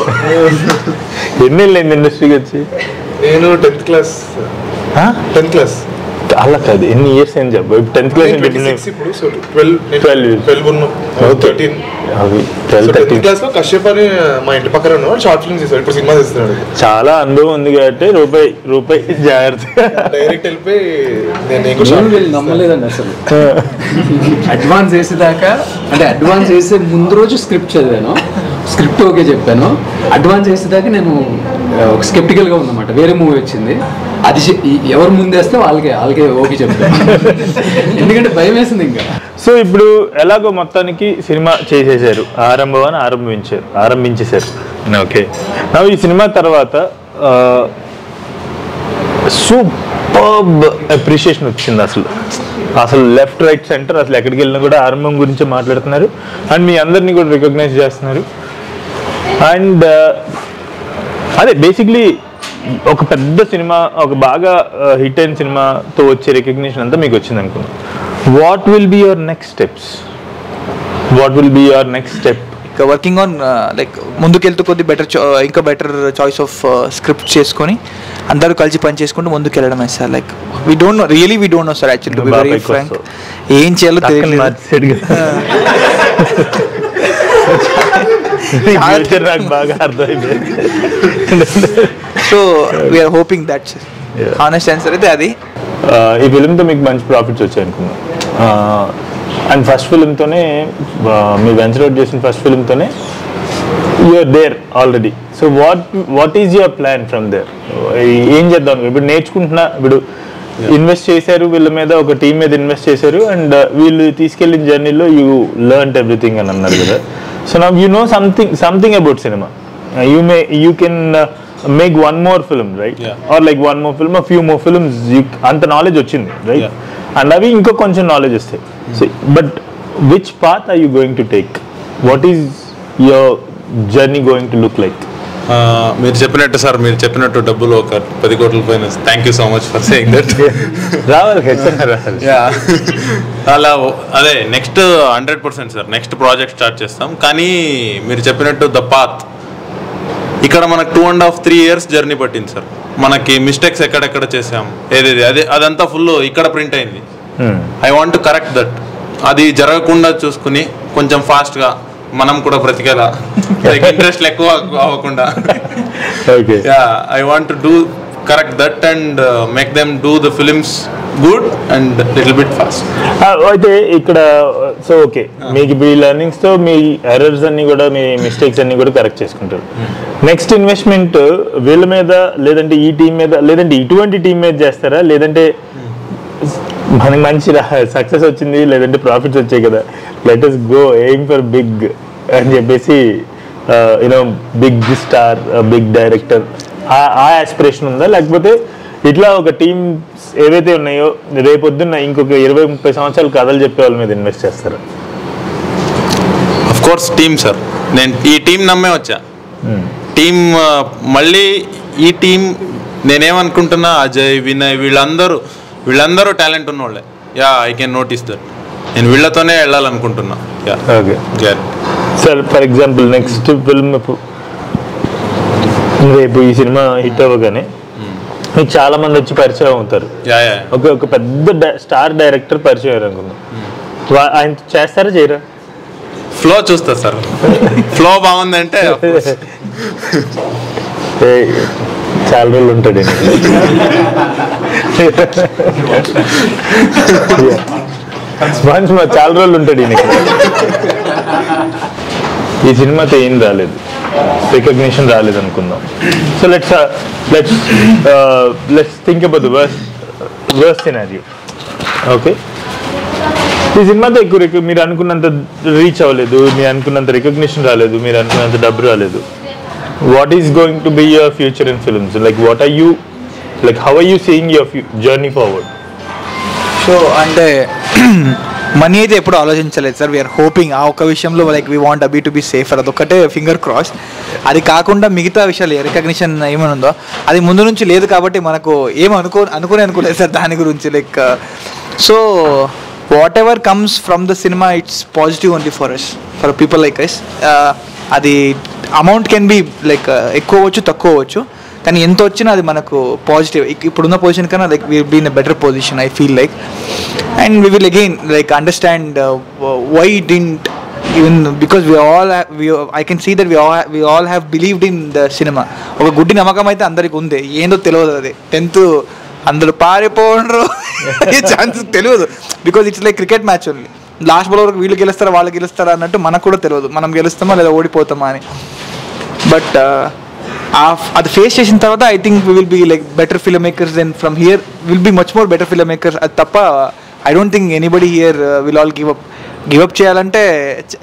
ఎన్ని వెళ్ళింది ఇండస్ట్రీకి వచ్చి? నేను 10th class. అలా కాదు, ఎన్ని ఇయర్స్ ఏం చెప్పు. 10th class కశ్యప్ అని మా ఇంటి పక్కన ఉన్నవాడు షార్ట్ ఫిల్మ్ చేశాడు, ఇప్పుడు సినిమా చేస్తున్నాడు. చాలా అనుభవం ఉంది కాబట్టి రూపాయి జాగ్రత్త డైరెక్ట్ వెళ్ళిపోయి నమ్మలేదండి అసలు. అడ్వాన్స్ వేసేదాకా అంటే అడ్వాన్స్ వేసే ముందు రోజు స్క్రిప్ట్ చదివాను, స్క్రిప్ట్ ఓకే చెప్పాను. అడ్వాన్స్ వేసేదాకా నేను ఒక స్కెప్టికల్గా ఉందన్నమాట. వేరే మూవీ వచ్చింది, అది ఎవరు ముందేస్తే వాళ్ళకే ఓకే చెప్తాను, ఎందుకంటే భయం వేసింది ఇంకా. సో ఇప్పుడు ఎలాగో మొత్తానికి సినిమా చేసేసారు, ఆరంభించేశారు. ఓకే, నా ఈ సినిమా తర్వాత సూపర్బ్ అప్రిషియేషన్ వచ్చింది. అసలు లెఫ్ట్ రైట్ సెంటర్ అసలు ఎక్కడికి వెళ్ళినా కూడా ఆరంభం గురించి మాట్లాడుతున్నారు, అండ్ మీ అందరినీ కూడా రికగ్నైజ్ చేస్తున్నారు. అండ్ అదే బేసిక్లీ ఒక పెద్ద సినిమా, ఒక బాగా హిట్ అయిన సినిమాతో వచ్చే రికగ్నిషన్ అంతా మీకు వచ్చింది అనుకున్నాను. What will be your next step? ఇంకా వర్కింగ్ ఆన్ లైక్ ముందుకెళ్తూ కొద్ది ఇంకా బెటర్ చాయిస్ ఆఫ్ స్క్రిప్ట్ చేసుకొని అందరూ కలిసి పని చేసుకుంటూ ముందుకు వెళ్ళడమే sir. Like we don't know sir actually, to be very frank, ఏం చేయాలో తెలియదు. నాకు బాగా అర్థమైపోయింది. So we are hoping that's honest answer అయితే అది. ఈ ఫిలింతో మీకు మంచి ప్రాఫిట్స్ వచ్చాయి అనుకున్నా. అండ్ ఫస్ట్ ఫిలింతోనే మీరు వెంచర్ అవుట్ చేసిన ఫస్ట్ ఫిలింతోనే you're there already. So what is your plan from there? ఏం చేద్దాం ఇప్పుడు? నేర్చుకుంటున్నా, ఇప్పుడు ఇన్వెస్ట్ చేశారు వీళ్ళ మీద, ఒక టీం మీద ఇన్వెస్ట్ చేశారు, అండ్ వీళ్ళు తీసుకెళ్ళిన జర్నీలో యూ లెర్న్డ్ ఎవ్రీథింగ్ అని అన్నారు కదా. So now you know something about cinema. You can make one more film, right? Or like one more film, a few more films. అంత నాలెడ్జ్ వచ్చింది, right? And అవి ఇంకో కొంచెం నాలెడ్జ్ వస్తాయి. But which path are you going to take? What is your journey going to look like? మీరు చెప్పినట్టు sir, మీరు చెప్పినట్టు డబ్బులు ఒక 10 కోట్ల పైన. Thank you so much for saying that. రావాలి అలా అదే next 100% sir next project start చేస్తాం. కానీ మీరు చెప్పినట్టు ద పాత్ ఇక్కడ మనకు 2.5-3 years జర్నీ పట్టింది సార్. మనకి మిస్టేక్స్ ఎక్కడెక్కడ చేసాం ఏదేది అదంతా ఫుల్ ఇక్కడ ప్రింట్ అయింది. I want to correct that. అది జరగకుండా చూసుకుని కొంచెం ఫాస్ట్గా మనం కూడా బ్రతికేలా, ఇంట్రెస్ట్ ఎక్కువ అవ్వకుండా. I want to do correct that and make them do the films good and little bit fast. అయితే ఇక్కడ సో ఓకే, మీకు ఈ లెర్నింగ్స్ తో మీ ఎర్రర్స్ అన్ని కూడా, మీ మిస్టేక్స్ అన్ని కూడా కరెక్ట్ చేసుకుంటారు. నెక్స్ట్ ఇన్వెస్ట్మెంట్ వీళ్ళ మీద, లేదంటే ఈ టీం మీద, లేదంటే ఇటువంటి టీం మీద చేస్తారా? లేదంటే మనకి మంచి సక్సెస్ వచ్చింది, లేదంటే ప్రాఫిట్స్ వచ్చాయి కదా, let us go aim for big అని చెప్పేసి you know big star, big director ఆ ఆస్పిరేషన్ ఉందా? లేకపోతే ఇట్లా ఒక టీమ్స్ ఏవైతే ఉన్నాయో రేపొద్దున్న ఇంకొక 20-30 సంవత్సరాలు కథలు చెప్పే వాళ్ళ మీద ఇన్వెస్ట్ చేస్తారా? Of course team sir. నేను ఈ టీం నమ్మే వచ్చా. టీం మళ్ళీ ఈ టీం నేనేమనుకుంటున్నా, అజయ్, వినయ్ వీళ్ళందరూ టాలెంట్ ఉన్నోళ్ళే. I can notice that. నేను వీళ్ళతోనే వెళ్ళాలనుకుంటున్నా. Sir for example next film రేపు ఈ సినిమా హిట్ అవ్వగానే మీకు చాలా మంది వచ్చి పరిచయం అవుతారు. ఒక పెద్ద స్టార్ డైరెక్టర్ పరిచయం అయ్యారు అనుకుందాం, ఆయన చేస్తారా చేయరా? ఫ్లో చూస్తా సార్. ఫ్లో బాగుందంటే చాలా రోజులు ఉంటాడు. చాలా రోజులు ఉంటాడు ఈయన. ఈ సినిమాతో ఏం రాలేదు, రికగ్నిషన్ రాలేదు అనుకుందాం. So let's think about the worst scenario. Okay, ఈ సినిమాతో ఎక్కువ మీరు అనుకున్నంత రీచ్ అవ్వలేదు, మీరు అనుకున్నంత రికగ్నిషన్ రాలేదు, మీరు అనుకున్నంత డబ్బు రాలేదు. What is going to be your future in films? Like what are you, like how are you seeing your journey forward? So అంటే మనీ అయితే ఎప్పుడు ఆలోచించలేదు సార్. వీఆర్ హోపింగ్ ఆ ఒక్క విషయంలో లైక్ వీ వాంట్ అబీ టు బీ సేఫర్, అదొక్కటే finger cross. అది కాకుండా మిగతా విషయాలు రికగ్నిషన్ ఏమైనా ఉందో అది ముందు నుంచి లేదు కాబట్టి మనకు అనుకోలేదు సార్ దాని గురించి. Like so whatever comes from the cinema it's positive only for us, for people like us. అది అమౌంట్ కెన్ బి లైక్ ఎక్కువ అవ్వచ్చు, తక్కువ అవ్వచ్చు, కానీ ఎంత వచ్చినా అది మనకు పాజిటివ్. ఇప్పుడున్న పొజిషన్ కన్నా like we be in a better position I feel like. And we will again like understand why didn't even because I can see that we all have believed in the cinema. ఒక గుడ్డి నమ్మకం అయితే అందరికి ఉంది, ఏందో తెలియదు. అది 10th అందరూ పారిపోండ్రు ఛాన్సెస్ తెలియదు. Because it's like cricket match only. Last ball వరకు వీళ్ళు గెలుస్తారా వాళ్ళు గెలుస్తారా అన్నట్టు మనకు కూడా తెలియదు, మనం గెలుస్తామా లేదా ఓడిపోతామా అని. బట్ అది ఫేస్ చేసిన తర్వాత I think we will be like better film makers then from here will be much more better film makers. అది తప్ప I don't think anybody here will all give up చేయాలంటే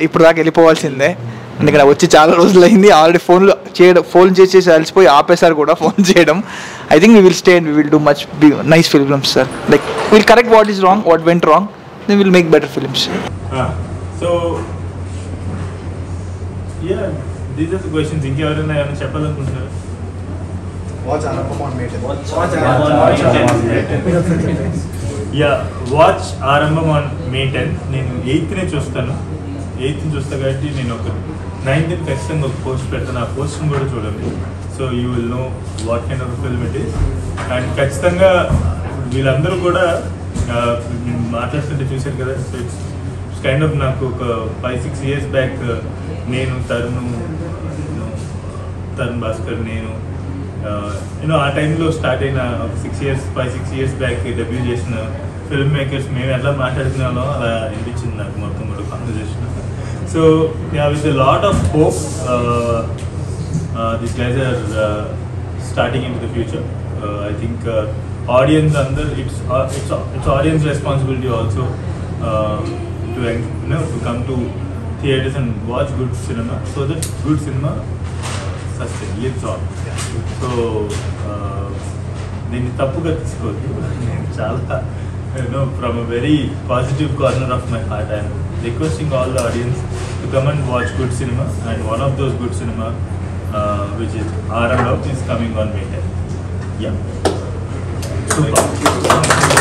ఇప్పుడు దాకా వెళ్ళిపోవాల్సిందే. ఎందుకంటే వచ్చి చాలా రోజులు అయింది ఆల్రెడీ. ఫోన్ చేసి అలసిపోయి ఆపేసారు కూడా ఫోన్ చేయడం. I think we will stay and we will do much nice films sir. Like will correct what is wrong, what went wrong, then we'll make better films. So yeah, these are the questions. ఇంకే ఎవరైనా ఏమైనా చెప్పాలనుకుంటున్నారు? Watch Arambam on May 10th. Yeah, watch Arambam on May 10th. నేను 8th చూస్తాను. 8th చూస్తా కాబట్టి నేను ఒక 9th ఖచ్చితంగా ఒక పోస్ట్ పెడతాను. ఆ పోస్ట్ని కూడా చూడండి. So you will know what kind of film it is. And ఖచ్చితంగా వీళ్ళందరూ కూడా మాట్లాడుతుంటే చూశారు కదా. సో ఇట్స్ కైండ్ ఆఫ్ నాకు ఒక 5-6 years బ్యాక్ నేను తరుణ్ భాస్కర్ నేను ఆ టైంలో స్టార్ట్ అయిన 5-6 years బ్యాక్ డెబ్యూ చేసిన ఫిల్మ్ మేకర్స్ మేము ఎలా మాట్లాడుతున్నామో అలా అనిపించింది నాకు మొత్తం కూడా conversation. So with lot of hope this guys are starting into the future. I think audience under it's audience responsibility also to come to theaters and watch good cinema, so that good cinema lives on. So దీన్ని తప్పుగా తీసుకోవద్దు. నేను చాలా from a very positive corner of my heart I am requesting all the audience to come and watch good cinema, and one of those good cinema which is Aram is coming on May 10th. Yeah. Super.